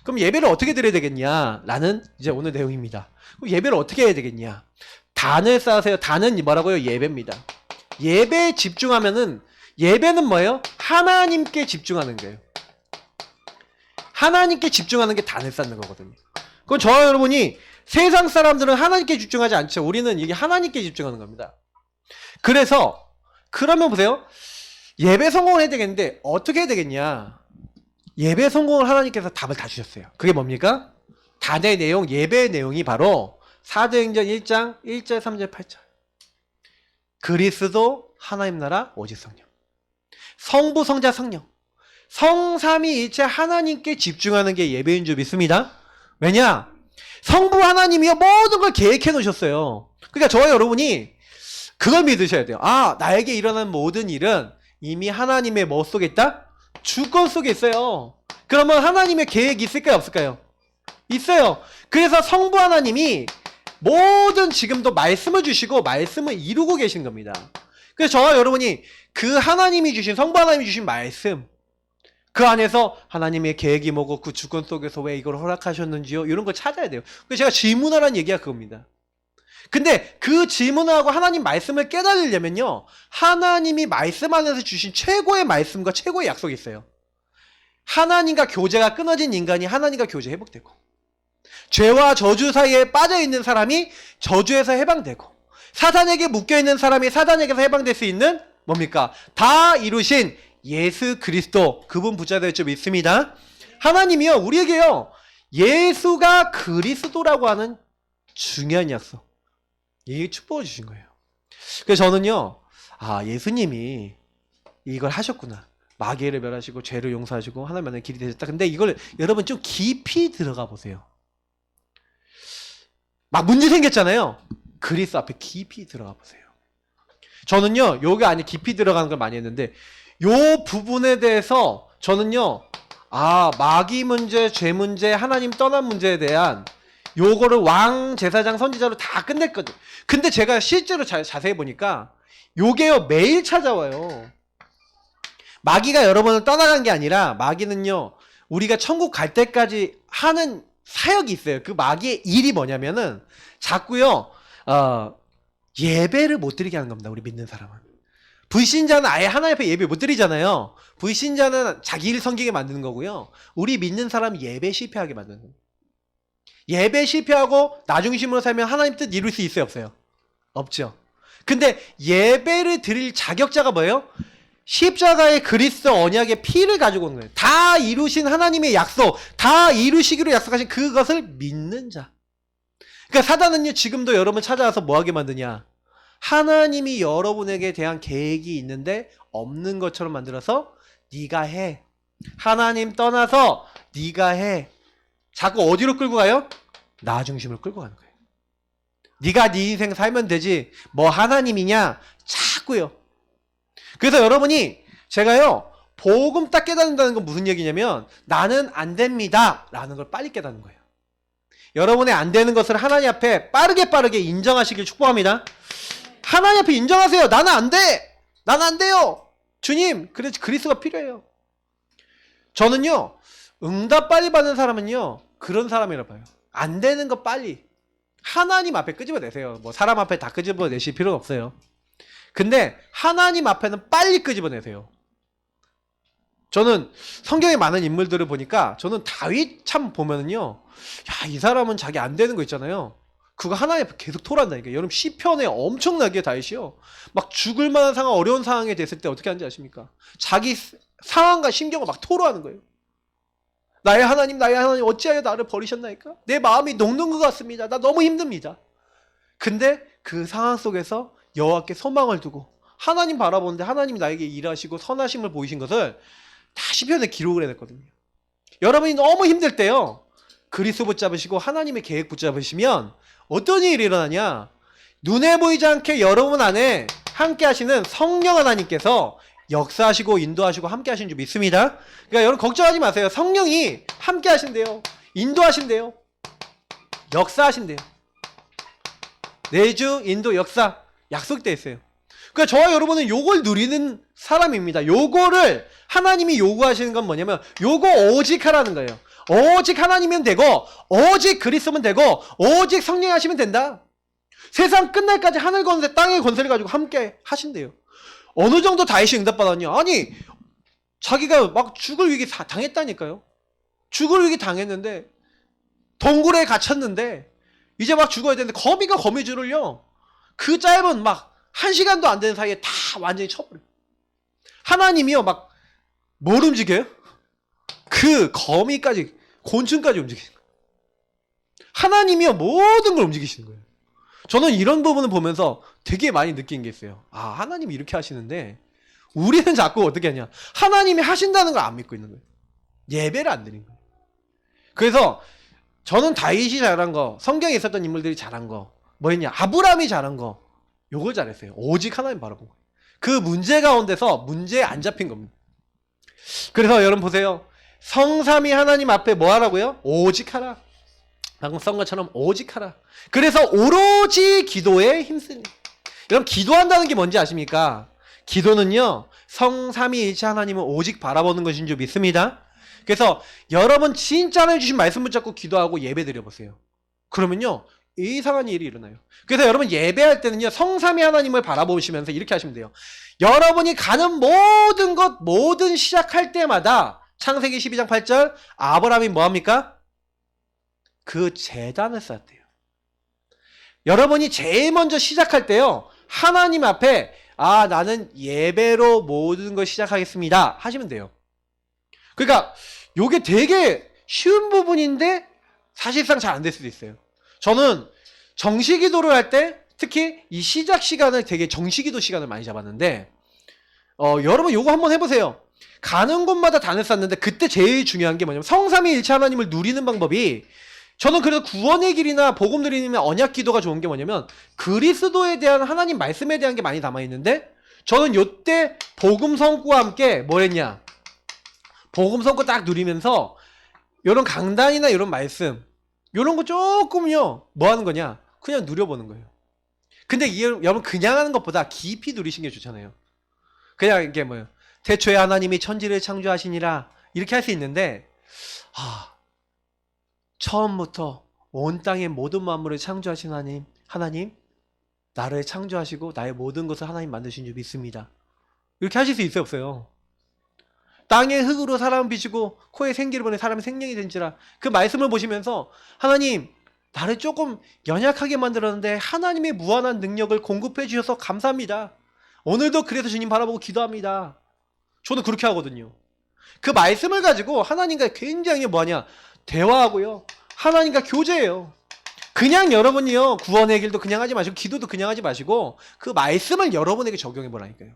그럼 예배를 어떻게 드려야 되겠냐? 라는 이제 오늘 내용입니다. 그럼 예배를 어떻게 해야 되겠냐? 단을 쌓으세요. 단은 뭐라고요? 예배입니다. 예배에 집중하면은 예배는 뭐예요? 하나님께 집중하는 거예요. 하나님께 집중하는 게 단을 쌓는 거거든요. 그럼 저와 여러분이 세상 사람들은 하나님께 집중하지 않죠. 우리는 이게 하나님께 집중하는 겁니다. 그래서 그러면 보세요. 예배 성공을 해야 되겠는데 어떻게 해야 되겠냐? 예배 성공을 하나님께서 답을 다 주셨어요. 그게 뭡니까? 단의 내용, 예배의 내용이 바로 사도행전 1장 1절 3절 8절. 그리스도 하나님 나라 오직 성령. 성부 성자 성령. 성삼위일체 하나님께 집중하는 게 예배인 줄 믿습니다. 왜냐? 성부 하나님이요 모든 걸 계획해 놓으셨어요. 그러니까 저와 여러분이 그걸 믿으셔야 돼요. 아, 나에게 일어난 모든 일은 이미 하나님의 뭐 속에 있다? 주권 속에 있어요. 그러면 하나님의 계획이 있을까요? 없을까요? 있어요. 그래서 성부 하나님이 모든 지금도 말씀을 주시고 말씀을 이루고 계신 겁니다. 그래서 저와 여러분이 그 하나님이 주신 성부 하나님이 주신 말씀 그 안에서 하나님의 계획이 뭐고 그 주권 속에서 왜 이걸 허락하셨는지요? 이런 걸 찾아야 돼요. 그래서 제가 질문하라는 얘기가 그겁니다. 근데 그 질문하고 하나님 말씀을 깨달으려면요. 하나님이 말씀 안에서 주신 최고의 말씀과 최고의 약속이 있어요. 하나님과 교제가 끊어진 인간이 하나님과 교제 회복되고 죄와 저주 사이에 빠져있는 사람이 저주에서 해방되고 사단에게 묶여있는 사람이 사단에게서 해방될 수 있는 뭡니까? 다 이루신 예수 그리스도 그분 붙잡을 줄 믿습니다. 하나님이요 우리에게요 예수가 그리스도라고 하는 중요한 약속 이게 축복을 주신 거예요. 그래서 저는요 아 예수님이 이걸 하셨구나. 마귀를 멸하시고 죄를 용서하시고 하나님 만나는 길이 되셨다. 근데 이걸 여러분 좀 깊이 들어가 보세요. 막 문제 생겼잖아요. 그리스도 앞에 깊이 들어가 보세요. 저는요 요게 아니 깊이 들어가는 걸 많이 했는데 요 부분에 대해서 저는요 아 마귀 문제, 죄 문제, 하나님 떠난 문제에 대한 요거를 왕, 제사장, 선지자로 다 끝냈거든. 근데 제가 실제로 자세히 보니까 요게요 매일 찾아와요. 마귀가 여러분을 떠나간 게 아니라 마귀는요 우리가 천국 갈 때까지 하는 사역이 있어요. 그 마귀의 일이 뭐냐면은 자꾸요 예배를 못 드리게 하는 겁니다. 우리 믿는 사람은. 불신자는 아예 하나님 앞에 예배 못 드리잖아요. 불신자는 자기 일 섬기게 만드는 거고요. 우리 믿는 사람 예배 실패하게 만드는 거예요. 예배 실패하고 나중심으로 살면 하나님 뜻 이룰 수 있어요? 없어요? 없죠. 근데 예배를 드릴 자격자가 뭐예요? 십자가의 그리스도 언약의 피를 가지고 오는 거예요. 다 이루신 하나님의 약속, 다 이루시기로 약속하신 그것을 믿는 자. 그러니까 사단은요 지금도 여러분 찾아와서 뭐하게 만드냐? 하나님이 여러분에게 대한 계획이 있는데 없는 것처럼 만들어서 네가 해. 하나님 떠나서 네가 해. 자꾸 어디로 끌고 가요? 나 중심으로 끌고 가는 거예요. 네가 네 인생 살면 되지. 뭐 하나님이냐? 자꾸요. 그래서 여러분이 제가요 복음 딱 깨닫는다는 건 무슨 얘기냐면 나는 안 됩니다 라는 걸 빨리 깨닫는 거예요. 여러분의 안 되는 것을 하나님 앞에 빠르게 인정하시길 축복합니다. 하나님 앞에 인정하세요. 나는 안 돼. 나는 안 돼요. 주님 그래서 그리스도가 필요해요. 저는요 응답 빨리 받는 사람은요 그런 사람이라 봐요. 안 되는 거 빨리 하나님 앞에 끄집어내세요. 뭐 사람 앞에 다 끄집어내실 필요는 없어요. 근데 하나님 앞에는 빨리 끄집어내세요. 저는 성경에 많은 인물들을 보니까 저는 다윗 참 보면은요 야, 이 사람은 자기 안 되는 거 있잖아요. 그거 하나님 앞에 계속 토한다니까. 여러분 시편에 엄청나게 다윗이요 막 죽을 만한 상황, 어려운 상황에 됐을 때 어떻게 하는지 아십니까? 자기 상황과 심경을 막 토로하는 거예요. 나의 하나님 어찌하여 나를 버리셨나이까? 내 마음이 녹는 것 같습니다. 나 너무 힘듭니다. 근데 그 상황 속에서 여호와께 소망을 두고 하나님 바라보는데 하나님이 나에게 일하시고 선하심을 보이신 것을 다 시편에 기록을 해냈거든요. 여러분이 너무 힘들 때요 그리스도 붙잡으시고 하나님의 계획 붙잡으시면 어떤 일이 일어나냐? 눈에 보이지 않게 여러분 안에 함께 하시는 성령 하나님께서 역사하시고 인도하시고 함께 하시는 줄 믿습니다. 그러니까 여러분 걱정하지 마세요. 성령이 함께 하신대요. 인도하신대요. 역사하신대요. 내주 인도 역사 약속돼 있어요. 그러니까 저와 여러분은 요걸 누리는 사람입니다. 요거를 하나님이 요구하시는 건 뭐냐면 요거 오직 하라는 거예요. 오직 하나님이면 되고 오직 그리스도면 되고 오직 성령 하시면 된다. 세상 끝날까지 하늘 건세 땅의 권세를 가지고 함께 하신대요. 어느 정도 다윗이 응답받았냐? 아니 자기가 막 죽을 위기 당했다니까요. 죽을 위기 당했는데 동굴에 갇혔는데 이제 막 죽어야 되는데 거미가 거미줄을요 그 짧은 막 1시간도 안 되는 사이에 다 완전히 쳐버려요. 하나님이요 막 뭘 움직여요? 그 거미까지 곤충까지 움직이시는 거예요. 하나님이요 모든 걸 움직이시는 거예요. 저는 이런 부분을 보면서 되게 많이 느낀 게 있어요. 아 하나님이 이렇게 하시는데 우리는 자꾸 어떻게 하냐, 하나님이 하신다는 걸 안 믿고 있는 거예요. 예배를 안 드리는 거예요. 그래서 저는 다윗이 잘한 거, 성경에 있었던 인물들이 잘한 거 뭐였냐, 아브라함이 잘한 거 요걸 잘했어요. 오직 하나님 바라본 거예요. 그 문제 가운데서 문제에 안 잡힌 겁니다. 그래서 여러분 보세요. 성삼위 하나님 앞에 뭐 하라고요? 오직 하라. 방금 썬 것처럼 오직 하라. 그래서 오로지 기도에 힘쓰니. 여러분 기도한다는 게 뭔지 아십니까? 기도는요 성삼위일체 하나님을 오직 바라보는 것인 줄 믿습니다. 그래서 여러분 진짜 하나님 주신 말씀 붙잡고 기도하고 예배 드려보세요. 그러면요 이상한 일이 일어나요. 그래서 여러분 예배할 때는요 성삼위 하나님을 바라보시면서 이렇게 하시면 돼요. 여러분이 가는 모든 것 모든 시작할 때마다 창세기 12장 8절 아브라함이 뭐합니까? 그 제단을 쌓았대요. 여러분이 제일 먼저 시작할 때요 하나님 앞에 아 나는 예배로 모든 걸 시작하겠습니다 하시면 돼요. 그러니까 요게 되게 쉬운 부분인데 사실상 잘 안 될 수도 있어요. 저는 정시기도를 할 때 특히 이 시작 시간을 되게 정시기도 시간을 많이 잡았는데 여러분 요거 한번 해보세요. 가는 곳마다 단을 쌓는데 그때 제일 중요한 게 뭐냐면 성삼위일체 하나님을 누리는 방법이, 저는 그래서 구원의 길이나 복음 드리는 언약 기도가 좋은 게 뭐냐면 그리스도에 대한 하나님 말씀에 대한 게 많이 남아있는데, 저는 요때 복음 성구와 함께 뭐 했냐, 복음 성구 딱 누리면서 요런 강단이나 요런 말씀 요런 거 조금요 뭐 하는 거냐, 그냥 누려보는 거예요. 근데 여러분 그냥 하는 것보다 깊이 누리신 게 좋잖아요. 그냥 이게 뭐예요, 태초에 하나님이 천지를 창조하시니라 이렇게 할 수 있는데 처음부터 온 땅의 모든 만물을 창조하신 하나님 나를 창조하시고 나의 모든 것을 하나님 만드신 줄 믿습니다. 이렇게 하실 수 있어요 없어요? 땅의 흙으로 사람을 비추고 코에 생기를 보내 사람이 생명이 된지라, 그 말씀을 보시면서 하나님 나를 조금 연약하게 만들었는데 하나님의 무한한 능력을 공급해 주셔서 감사합니다. 오늘도 그래서 주님 바라보고 기도합니다. 저도 그렇게 하거든요. 그 말씀을 가지고 하나님과 굉장히 뭐하냐, 대화하고요 하나님과 교제해요. 그냥 여러분이요 구원의 길도 그냥 하지 마시고 기도도 그냥 하지 마시고 그 말씀을 여러분에게 적용해 보라니까요.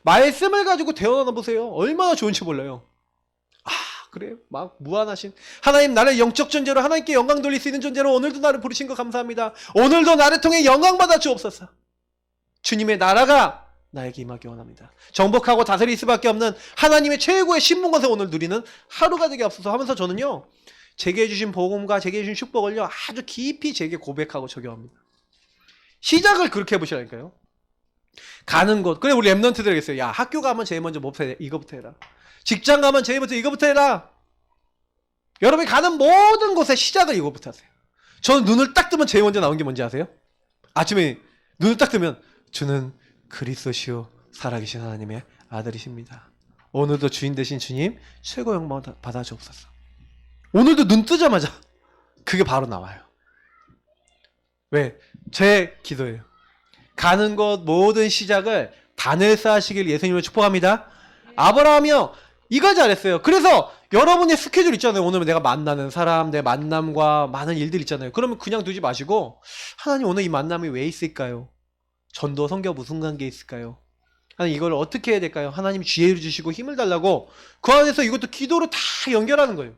말씀을 가지고 대화 나눠보세요. 얼마나 좋은지 몰라요. 그래요? 막 무한하신 하나님, 나를 영적 존재로 하나님께 영광 돌릴 수 있는 존재로 오늘도 나를 부르신 거 감사합니다. 오늘도 나를 통해 영광 받아 주옵소서. 주님의 나라가 나에게 임하기 원합니다. 정복하고 다스릴 수밖에 없는 하나님의 최고의 신분것을 오늘 누리는 하루가 되게 없어서 하면서 저는요 제게 해주신 복음과 제게 해주신 축복을요 아주 깊이 제게 고백하고 적용합니다. 시작을 그렇게 해보시라니까요. 가는 곳, 그래 우리 랩런트들 얘기했어요. 야 학교 가면 제일 먼저 뭐부터 해? 이거부터 해라. 직장 가면 제일 먼저 이거부터 해라. 여러분이 가는 모든 곳의 시작을 이거부터 하세요. 저는 눈을 딱 뜨면 제일 먼저 나온 게 뭔지 아세요? 아침에 눈을 딱 뜨면 주는 그리스도시요 살아계신 하나님의 아들이십니다. 오늘도 주인 되신 주님 최고 영광 받아 주옵소서. 오늘도 눈 뜨자마자 그게 바로 나와요. 왜? 제 기도예요. 가는 곳 모든 시작을 단을 쌓으시길 예수님을 축복합니다. 아브라함이요 이거 잘했어요. 그래서 여러분의 스케줄 있잖아요. 오늘 내가 만나는 사람, 내 만남과 많은 일들 있잖아요. 그러면 그냥 두지 마시고 하나님 오늘 이 만남이 왜 있을까요? 전도 성경 무슨 관계 있을까요? 하나님 이걸 어떻게 해야 될까요? 하나님 지혜를 주시고 힘을 달라고 그 안에서 이것도 기도로 다 연결하는 거예요.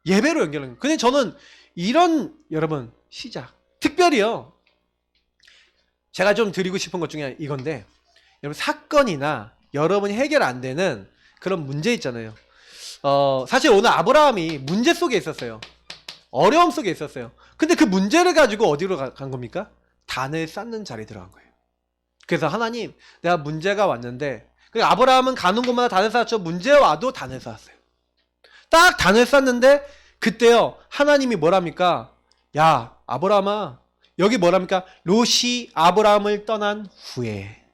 예배로 연결하는 거예요. 근데 저는 이런 여러분 시작 특별히요 제가 좀 드리고 싶은 것 중에 이건데, 여러분 사건이나 여러분이 해결 안 되는 그런 문제 있잖아요. 사실 오늘 아브라함이 문제 속에 있었어요. 어려움 속에 있었어요. 근데 그 문제를 가지고 어디로 간 겁니까? 단을 쌓는 자리에 들어간 거예요. 그래서 하나님, 내가 문제가 왔는데, 아브라함은 가는 곳마다 단을 쌓았죠. 문제 와도 단을 쌓았어요. 딱 단을 쌓는데 그때요, 하나님이 뭐랍니까? 야, 아브라함아, 여기 뭐랍니까? 롯이 아브라함을 떠난 후에,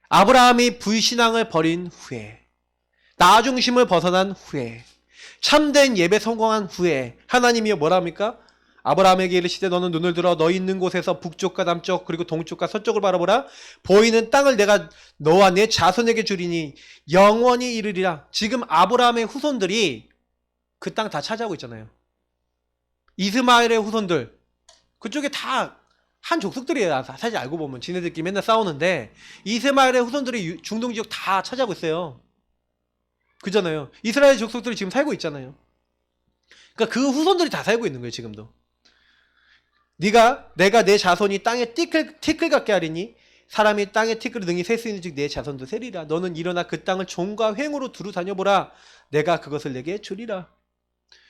아브라함이 불신앙을 버린 후에, 나 중심을 벗어난 후에, 참된 예배 성공한 후에 하나님이 뭐랍니까? 아브라함에게 이르시되 너는 눈을 들어 너 있는 곳에서 북쪽과 남쪽 그리고 동쪽과 서쪽을 바라보라. 보이는 땅을 내가 너와 내 자손에게 주리니 영원히 이르리라. 지금 아브라함의 후손들이 그 땅 다 차지하고 있잖아요. 이스마엘의 후손들 그쪽에 다 한 족속들이에요. 사실 알고 보면 지네들끼리 맨날 싸우는데 이스마엘의 후손들이 중동 지역 다 차지하고 있어요. 그잖아요. 이스라엘 족속들이 지금 살고 있잖아요. 그러니까 그 후손들이 다 살고 있는 거예요. 지금도. 내가 내 자손이 땅에 티끌 같게 하리니 사람이 땅에 티끌을 능히 셀 수 있는 즉 내 자손도 세리라. 너는 일어나 그 땅을 종과 횡으로 두루 다녀보라. 내가 그것을 내게 주리라.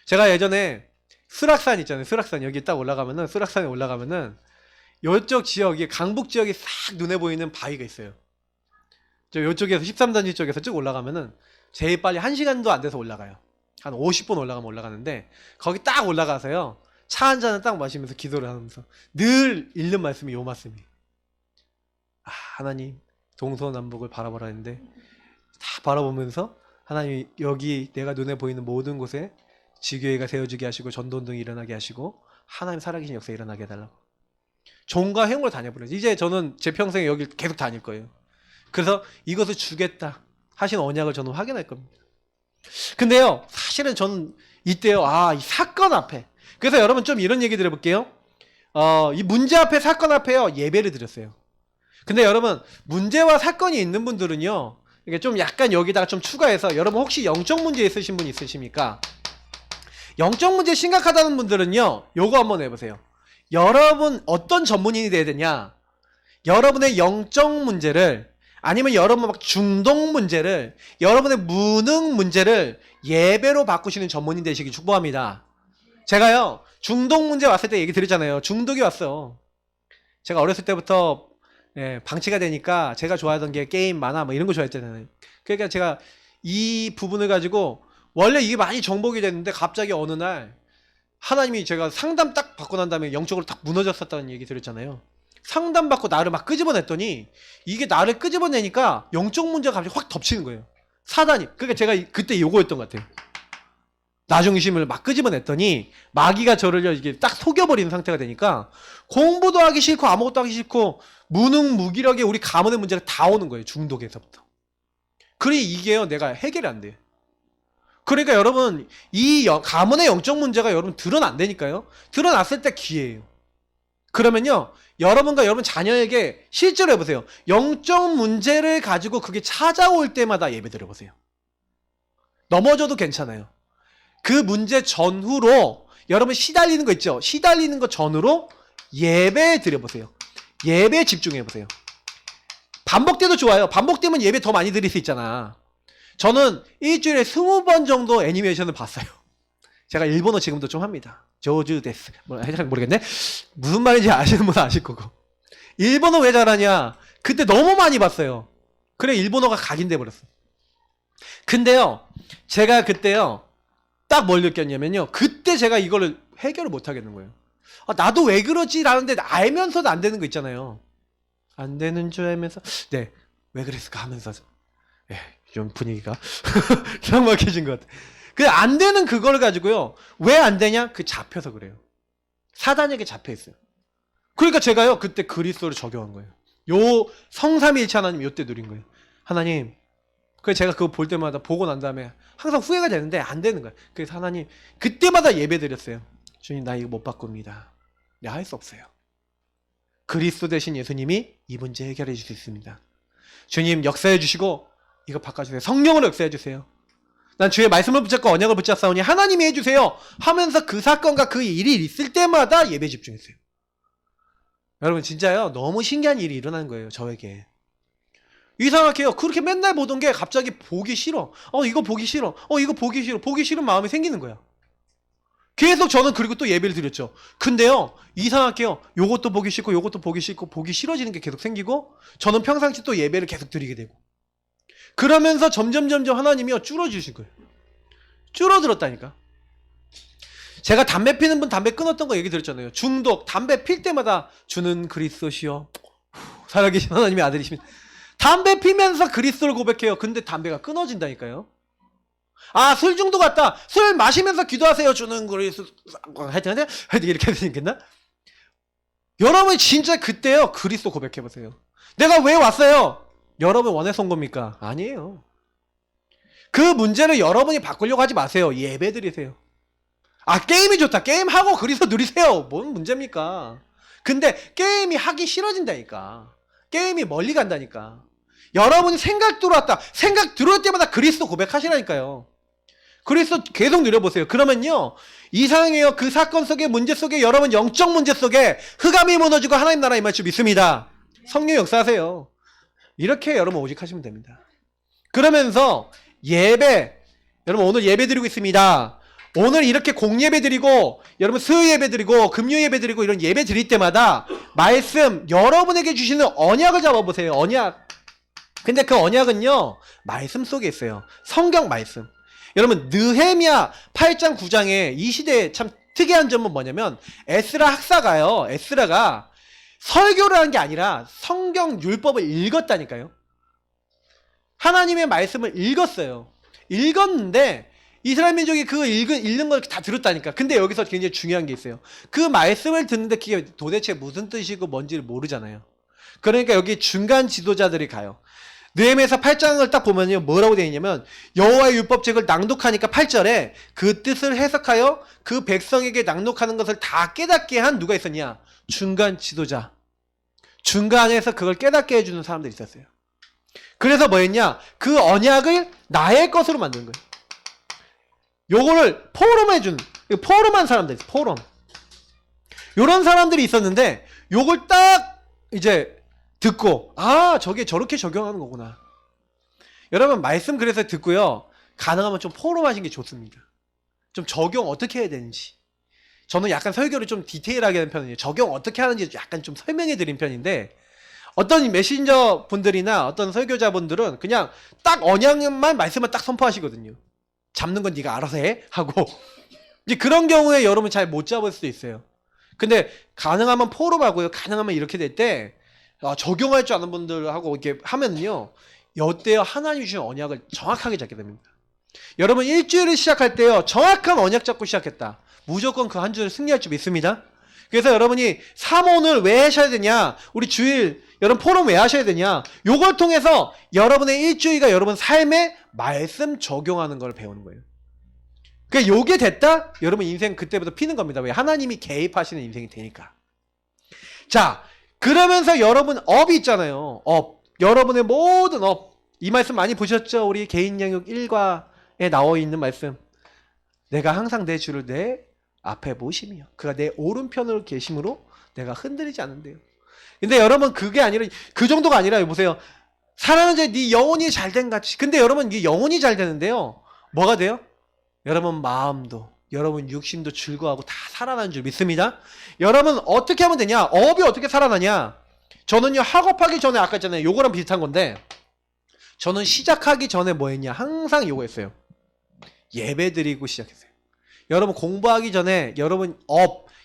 제가 예전에 수락산 있잖아요. 수락산 여기 딱 올라가면은 수락산에 올라가면은 이쪽 지역이 강북 지역이 싹 눈에 보이는 바위가 있어요. 저 이쪽에서 13단지 쪽에서 쭉 올라가면은 제일 빨리 1시간도 안 돼서 올라가요. 한 50분 올라가면 올라가는데 거기 딱 올라가서요. 차 한 잔을 딱 마시면서 기도를 하면서 늘 읽는 말씀이 요 말씀이. 하나님 동서남북을 바라보라 했는데 다 바라보면서 하나님 여기 내가 눈에 보이는 모든 곳에 지교회가 세워지게 하시고 전도운동이 일어나게 하시고 하나님 살아계신 역사 일어나게 해달라고. 종과 행으로 다녀버려요. 이제 저는 제 평생에 여기 계속 다닐 거예요. 그래서 이것을 주겠다 하신 언약을 저는 확인할 겁니다. 근데요 사실은 저는 이때요 이 사건 앞에 그래서 여러분 좀 이런 얘기 드려볼게요. 이 문제 앞에 사건 앞에요 예배를 드렸어요. 근데 여러분 문제와 사건이 있는 분들은요 이게 좀 약간 여기다가 좀 추가해서 여러분 혹시 영적 문제 있으신 분 있으십니까? 영적 문제 심각하다는 분들은요 요거 한번 해보세요. 여러분 어떤 전문인이 돼야 되냐? 여러분의 영적 문제를 아니면 여러분 막 중독 문제를 여러분의 무능 문제를 예배로 바꾸시는 전문인 되시기 축복합니다. 제가요 중독 문제 왔을 때 얘기 드렸잖아요. 중독이 왔어. 제가 어렸을 때부터 방치가 되니까 제가 좋아하던 게 게임, 만화 뭐 이런 거 좋아했잖아요. 그러니까 제가 이 부분을 가지고 원래 이게 많이 정복이 됐는데 갑자기 어느 날 하나님이 제가 상담 딱 받고 난 다음에 영적으로 딱 무너졌었다는 얘기 드렸잖아요. 상담받고 나를 막 끄집어냈더니 이게 나를 끄집어내니까 영적 문제가 갑자기 확 덮치는 거예요. 사단이. 그러니까 제가 그때 요거였던 것 같아요. 나중심을 막 끄집어냈더니 마귀가 저를 이게 딱 속여버리는 상태가 되니까 공부도 하기 싫고 아무것도 하기 싫고 무능 무기력에 우리 가문의 문제가 다 오는 거예요. 중독에서부터. 그래 이게요 내가 해결이 안 돼요. 그러니까 여러분 이 가문의 영적 문제가 여러분 드러난다니까요. 드러났을 때 기회예요. 그러면요 여러분과 여러분 자녀에게 실제로 해보세요. 영적 문제를 가지고 그게 찾아올 때마다 예배 드려보세요. 넘어져도 괜찮아요. 그 문제 전후로 여러분 시달리는 거 있죠. 시달리는 거 전후로 예배 드려보세요. 예배에 집중해보세요. 반복돼도 좋아요. 반복되면 예배 더 많이 드릴 수 있잖아. 저는 일주일에 20번 정도 애니메이션을 봤어요. 제가 일본어 지금도 좀 합니다. 조주 데스. 잘 모르겠네. 무슨 말인지 아시는 분은 아실 거고. 일본어 왜 잘하냐? 그때 너무 많이 봤어요. 그래 일본어가 각인돼 버렸어. 근데요. 제가 그때요. 딱 뭘 느꼈냐면요. 그때 제가 이거를 해결을 못 하겠는 거예요. 나도 왜 그러지? 라는데 알면서도 안 되는 거 있잖아요. 안 되는 줄 알면서 네. 왜 그랬을까 하면서 좀 분위기가 삭막해진 것 같아. 그 안 되는 그걸 가지고요. 왜 안 되냐? 그 잡혀서 그래요. 사단에게 잡혀 있어요. 그러니까 제가요 그때 그리스도를 적용한 거예요. 요 성삼위일체 하나님 요때 누린 거예요. 하나님. 그래서 제가 그거 볼 때마다 보고 난 다음에 항상 후회가 되는데 안 되는 거예요. 그래서 하나님 그때마다 예배 드렸어요. 주님 나 이거 못 바꿉니다. 내가 할 수 없어요. 그리스도 대신 예수님이 이 문제 해결해 줄 수 있습니다. 주님 역사해 주시고 이거 바꿔주세요. 성령으로 역사해 주세요. 난 주의 말씀을 붙잡고 언약을 붙잡사오니 하나님이 해주세요 하면서 그 사건과 그 일이 있을 때마다 예배 집중했어요. 여러분 진짜요 너무 신기한 일이 일어나는 거예요. 저에게 이상하게요. 그렇게 맨날 보던 게 갑자기 보기 싫어. 이거 보기 싫어. 이거 보기 싫어. 보기 싫은 마음이 생기는 거야. 계속 저는 그리고 또 예배를 드렸죠. 근데요, 이상하게요. 요것도 보기 싫고, 요것도 보기 싫고, 보기 싫어지는 게 계속 생기고, 저는 평상시 또 예배를 계속 드리게 되고. 그러면서 점점 하나님이요, 줄어주신 거예요. 줄어들었다니까. 제가 담배 피는 분 담배 끊었던 거 얘기 드렸잖아요. 중독, 담배 필 때마다 주는 그리스도시여. 살아계신 하나님의 아들이십니다. 담배 피면서 그리스도를 고백해요. 근데 담배가 끊어진다니까요. 술 중독 같다. 술 마시면서 기도하세요. 주는 그리스도. 하여튼 이렇게 되겠나? 여러분 진짜 그때요. 그리스도 고백해보세요. 내가 왜 왔어요? 여러분 원해서 온 겁니까? 아니에요. 그 문제를 여러분이 바꾸려고 하지 마세요. 예배 드리세요. 게임이 좋다. 게임하고 그리스도 누리세요. 뭔 문제입니까? 근데 게임이 하기 싫어진다니까. 게임이 멀리 간다니까. 여러분이 생각 들어왔다. 생각 들어올 때마다 그리스도 고백하시라니까요. 그리스도 계속 누려보세요. 그러면요, 이상해요. 그 사건 속에, 문제 속에, 여러분 영적 문제 속에 흑암이 무너지고 하나님 나라 임할 줄 믿습니다. 성령 역사하세요. 이렇게 여러분 오직 하시면 됩니다. 그러면서 예배, 여러분 오늘 예배 드리고 있습니다. 오늘 이렇게 공예배 드리고, 여러분 수요 예배 드리고, 금요 예배 드리고, 이런 예배 드릴 때마다 말씀, 여러분에게 주시는 언약을 잡아보세요. 언약. 근데 그 언약은요, 말씀 속에 있어요. 성경 말씀. 여러분 느헤미야 8장 9장에 이 시대에 참 특이한 점은 뭐냐면, 에스라 학사가요, 에스라가 설교를 한 게 아니라 성경 율법을 읽었다니까요. 하나님의 말씀을 읽었어요. 읽었는데 이스라엘 민족이 그 읽는 걸 다 들었다니까. 근데 여기서 굉장히 중요한 게 있어요. 그 말씀을 듣는데 그게 도대체 무슨 뜻이고 뭔지를 모르잖아요. 그러니까 여기 중간 지도자들이 가요. 느헤미야서 8장을 딱 보면요, 뭐라고 되어 있냐면, 여호와의 율법책을 낭독하니까 8절에 그 뜻을 해석하여 그 백성에게 낭독하는 것을 다 깨닫게 한 누가 있었냐? 중간 지도자. 중간에서 그걸 깨닫게 해주는 사람들이 있었어요. 그래서 뭐 했냐? 그 언약을 나의 것으로 만든 거예요. 요거를 포럼해준, 포럼한 사람들 있어요. 포럼. 요런 사람들이 있었는데, 요걸 딱 이제 듣고, 저게 저렇게 적용하는 거구나. 여러분 말씀 그래서 듣고요, 가능하면 좀 포럼하시는 게 좋습니다. 좀 적용 어떻게 해야 되는지. 저는 약간 설교를 좀 디테일하게 하는 편이에요. 적용 어떻게 하는지 약간 좀 설명해 드린 편인데, 어떤 메신저 분들이나 어떤 설교자 분들은 그냥 딱 언약만 말씀을 딱 선포하시거든요. 잡는 건 네가 알아서 해 하고. 이제 그런 경우에 여러분 잘 못 잡을 수도 있어요. 근데 가능하면 포럼하고요, 가능하면 이렇게 될 때 적용할 줄 아는 분들하고 이렇게 하면요, 여때요 하나님 주신 언약을 정확하게 잡게 됩니다. 여러분 일주일을 시작할 때요, 정확한 언약 잡고 시작했다, 무조건 그 한 주를 승리할 줄 믿습니다. 그래서 여러분이 사모를 왜 하셔야 되냐, 우리 주일 여러분 포럼 왜 하셔야 되냐, 요걸 통해서 여러분의 일주일과 여러분 삶에 말씀 적용하는 걸 배우는 거예요. 그러니까 요게 됐다? 여러분 인생 그때부터 피는 겁니다. 왜? 하나님이 개입하시는 인생이 되니까. 자, 그러면서 여러분 업이 있잖아요. 업. 여러분의 모든 업. 이 말씀 많이 보셨죠? 우리 개인 영역 1과에 나와 있는 말씀. 내가 항상 내 주를 내 앞에 모심이요, 그가 내 오른편으로 계심으로 내가 흔들리지 않는데요. 근데 여러분 그게 아니라, 그 정도가 아니라 보세요. 사랑하는 자 네 영혼이 잘된 같이. 근데 여러분 이 영혼이 잘 되는데요, 뭐가 돼요? 여러분 마음도, 여러분 육신도 즐거워하고 다 살아나는 줄 믿습니다. 여러분 어떻게 하면 되냐? 업이 어떻게 살아나냐? 저는요, 학업하기 전에 아까 전에 요거랑 비슷한 건데, 저는 시작하기 전에 뭐 했냐? 항상 요거 했어요. 예배 드리고 시작했어요. 여러분 공부하기 전에 여러분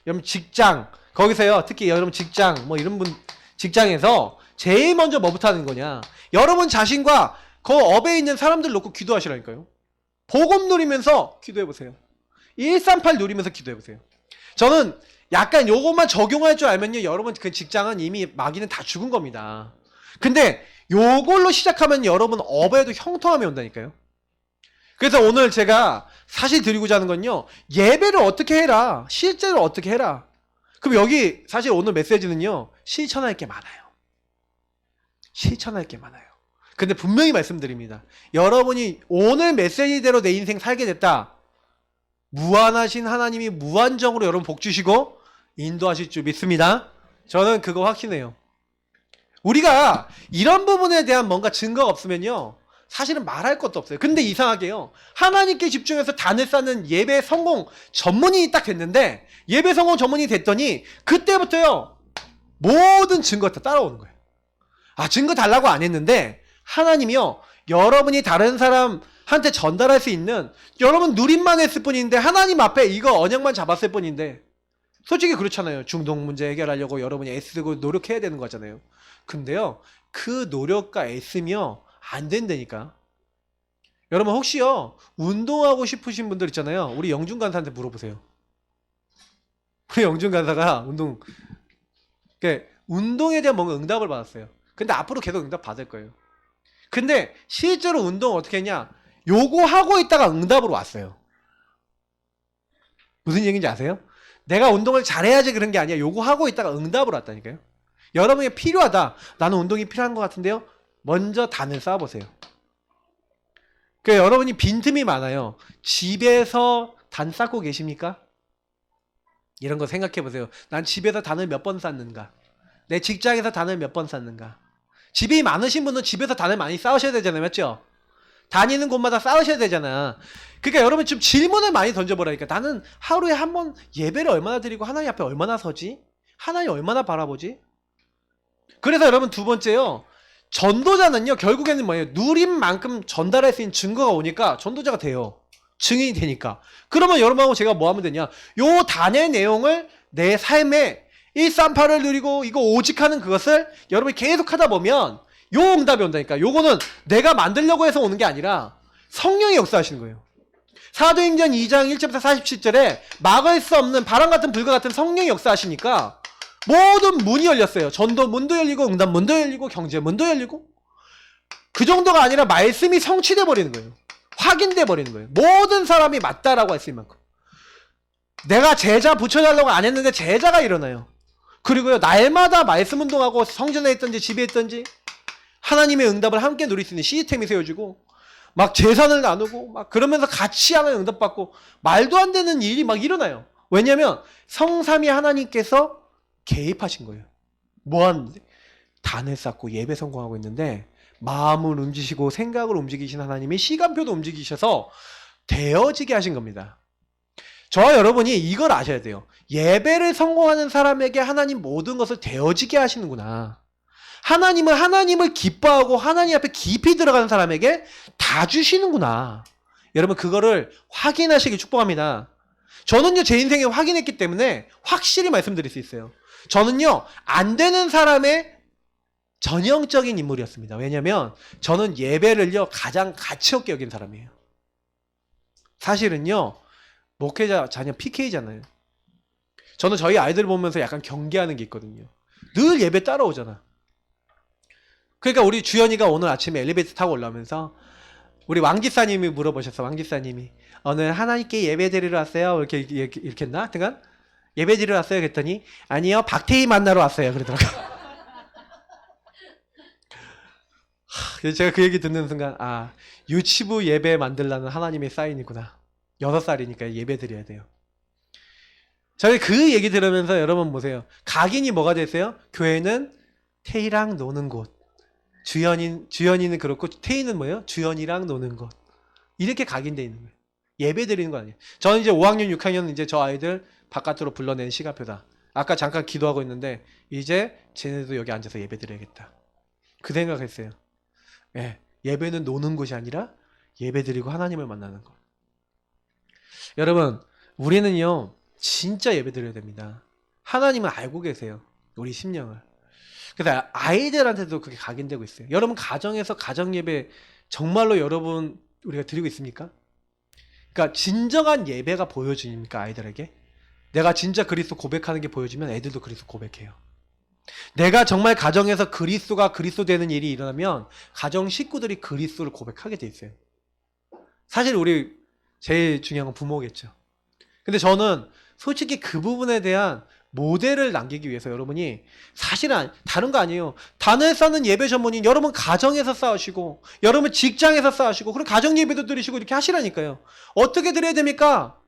여러분 직장, 거기서요, 특히 여러분 직장, 뭐 이런 분 직장에서 제일 먼저 뭐부터 하는 거냐? 여러분 자신과 그 업에 있는 사람들 놓고 기도하시라니까요. 복음 누리면서 기도해보세요. 138 누리면서 기도해보세요. 저는 약간 요것만 적용할 줄 알면요, 여러분 그 직장은 이미 마귀는 다 죽은 겁니다. 근데 요걸로 시작하면 여러분 업에도 형통함이 온다니까요. 그래서 오늘 제가 사실 드리고자 하는 건요, 예배를 어떻게 해라, 실제로 어떻게 해라. 그럼 여기 사실 오늘 메시지는요, 실천할 게 많아요. 실천할 게 많아요. 근데 분명히 말씀드립니다. 여러분이 오늘 메시지대로 내 인생 살게 됐다, 무한하신 하나님이 무한정으로 여러분 복 주시고 인도하실 줄 믿습니다. 저는 그거 확신해요. 우리가 이런 부분에 대한 뭔가 증거가 없으면요, 사실은 말할 것도 없어요. 근데 이상하게요, 하나님께 집중해서 단을 쌓는 예배 성공 전문인이 딱 됐는데, 예배 성공 전문인이 됐더니 그때부터요 모든 증거가 다 따라오는 거예요. 아, 증거 달라고 안 했는데 하나님이요, 여러분이 다른 사람한테 전달할 수 있는, 여러분 누림만 했을 뿐인데, 하나님 앞에 이거 언약만 잡았을 뿐인데, 솔직히 그렇잖아요. 중동 문제 해결하려고 여러분이 애쓰고 노력해야 되는 거잖아요. 근데요, 그 노력과 애쓰며 안 된다니까. 여러분 혹시요 운동하고 싶으신 분들 있잖아요. 우리 영준 간사한테 물어보세요. 우리 영준 간사가 운동에 대한 뭔가 응답을 받았어요. 근데 앞으로 계속 응답 받을 거예요. 근데 실제로 운동을 어떻게 했냐, 요구하고 있다가 응답으로 왔어요. 무슨 얘기인지 아세요? 내가 운동을 잘해야지 그런 게 아니야. 요구하고 있다가 응답으로 왔다니까요. 여러분이 필요하다, 나는 운동이 필요한 것 같은데요, 먼저 단을 쌓아보세요. 그러니까 여러분이 빈틈이 많아요. 집에서 단 쌓고 계십니까? 이런 거 생각해보세요. 난 집에서 단을 몇 번 쌓는가? 내 직장에서 단을 몇 번 쌓는가? 집이 많으신 분은 집에서 단을 많이 쌓으셔야 되잖아요. 맞죠? 다니는 곳마다 쌓으셔야 되잖아. 그러니까 여러분 좀 질문을 많이 던져보라니까. 나는 하루에 한 번 예배를 얼마나 드리고 하나님 앞에 얼마나 서지? 하나님 얼마나 바라보지? 그래서 여러분 두 번째요, 전도자는요 결국에는 뭐예요? 누린 만큼 전달할 수 있는 증거가 오니까 전도자가 돼요. 증인이 되니까. 그러면 여러분하고 제가 뭐 하면 되냐, 요 단의 내용을 내 삶에 138을 누리고 이거 오직하는 그것을 여러분이 계속 하다 보면 요 응답이 온다니까. 요거는 내가 만들려고 해서 오는 게 아니라 성령이 역사하시는 거예요. 사도행전 2장 1절부터 47절에 막을 수 없는 바람 같은 불과 같은 성령이 역사하시니까 모든 문이 열렸어요. 전도 문도 열리고 응답 문도 열리고 경제 문도 열리고, 그 정도가 아니라 말씀이 성취돼 버리는 거예요. 확인돼 버리는 거예요. 모든 사람이 맞다라고 할 수 있는 만큼. 내가 제자 붙여달라고 안 했는데 제자가 일어나요. 그리고요, 날마다 말씀 운동하고 성전에 있든지 집에 있든지 하나님의 응답을 함께 누릴 수 있는 시스템이 세워지고, 막 재산을 나누고 막 그러면서 같이 하는 응답받고, 말도 안 되는 일이 막 일어나요. 왜냐면 성삼위 하나님께서 개입하신 거예요. 뭐하는데? 단을 쌓고 예배 성공하고 있는데 마음을 움직이시고 생각을 움직이신 하나님이 시간표도 움직이셔서 되어지게 하신 겁니다. 저와 여러분이 이걸 아셔야 돼요. 예배를 성공하는 사람에게 하나님 모든 것을 되어지게 하시는구나. 하나님은 하나님을 기뻐하고 하나님 앞에 깊이 들어가는 사람에게 다 주시는구나. 여러분 그거를 확인하시길 축복합니다. 저는요 제 인생에 확인했기 때문에 확실히 말씀드릴 수 있어요. 저는요 안 되는 사람의 전형적인 인물이었습니다. 왜냐면 저는 예배를요 가장 가치 없게 여긴 사람이에요. 사실은요 목회자 자녀 PK잖아요. 저는 저희 아이들 보면서 약간 경계하는 게 있거든요. 늘 예배 따라오잖아. 그러니까 우리 주연이가 오늘 아침에 엘리베이터 타고 올라오면서 우리 왕지사님이 물어보셨어. 왕지사님이 오늘 하나님께 예배 드리러 왔어요? 이렇게 했나? 하여튼 예배 드리러 왔어요? 그랬더니 아니요 박태희 만나러 왔어요. 그러더라고요. 그래서 제가 그 얘기 듣는 순간 아, 유치부 예배 만들라는 하나님의 사인이구나. 6살이니까 예배 드려야 돼요. 저희 그 얘기 들으면서 여러분 보세요. 각인이 뭐가 됐어요? 교회는 태희랑 노는 곳. 주연이는 그렇고 태희는 뭐예요? 주연이랑 노는 곳. 이렇게 각인되어 있는 거예요. 예배 드리는 거 아니에요. 저는 이제 5학년, 6학년 이제 저 아이들 바깥으로 불러내는 시간표다. 아까 잠깐 기도하고 있는데 이제 쟤네도 여기 앉아서 예배 드려야겠다. 그 생각했어요. 예, 예배는 노는 곳이 아니라 예배 드리고 하나님을 만나는 것. 여러분 우리는요 진짜 예배 드려야 됩니다. 하나님은 알고 계세요. 우리 심령을. 그래서 아이들한테도 그게 각인되고 있어요. 여러분 가정에서 가정 예배 정말로 여러분 우리가 드리고 있습니까? 그러니까 진정한 예배가 보여집니까? 아이들에게? 내가 진짜 그리스도 고백하는 게 보여지면 애들도 그리스도 고백해요. 내가 정말 가정에서 그리스도가 그리스도 되는 일이 일어나면 가정 식구들이 그리스도를 고백하게 돼 있어요. 사실 우리 제일 중요한 건 부모겠죠. 근데 저는 솔직히 그 부분에 대한 모델을 남기기 위해서 여러분이 사실은 다른 거 아니에요. 단을 쌓는 예배 전문인 여러분 가정에서 쌓으시고 여러분 직장에서 쌓으시고 그리고 가정 예배도 드리시고 이렇게 하시라니까요. 어떻게 드려야 됩니까?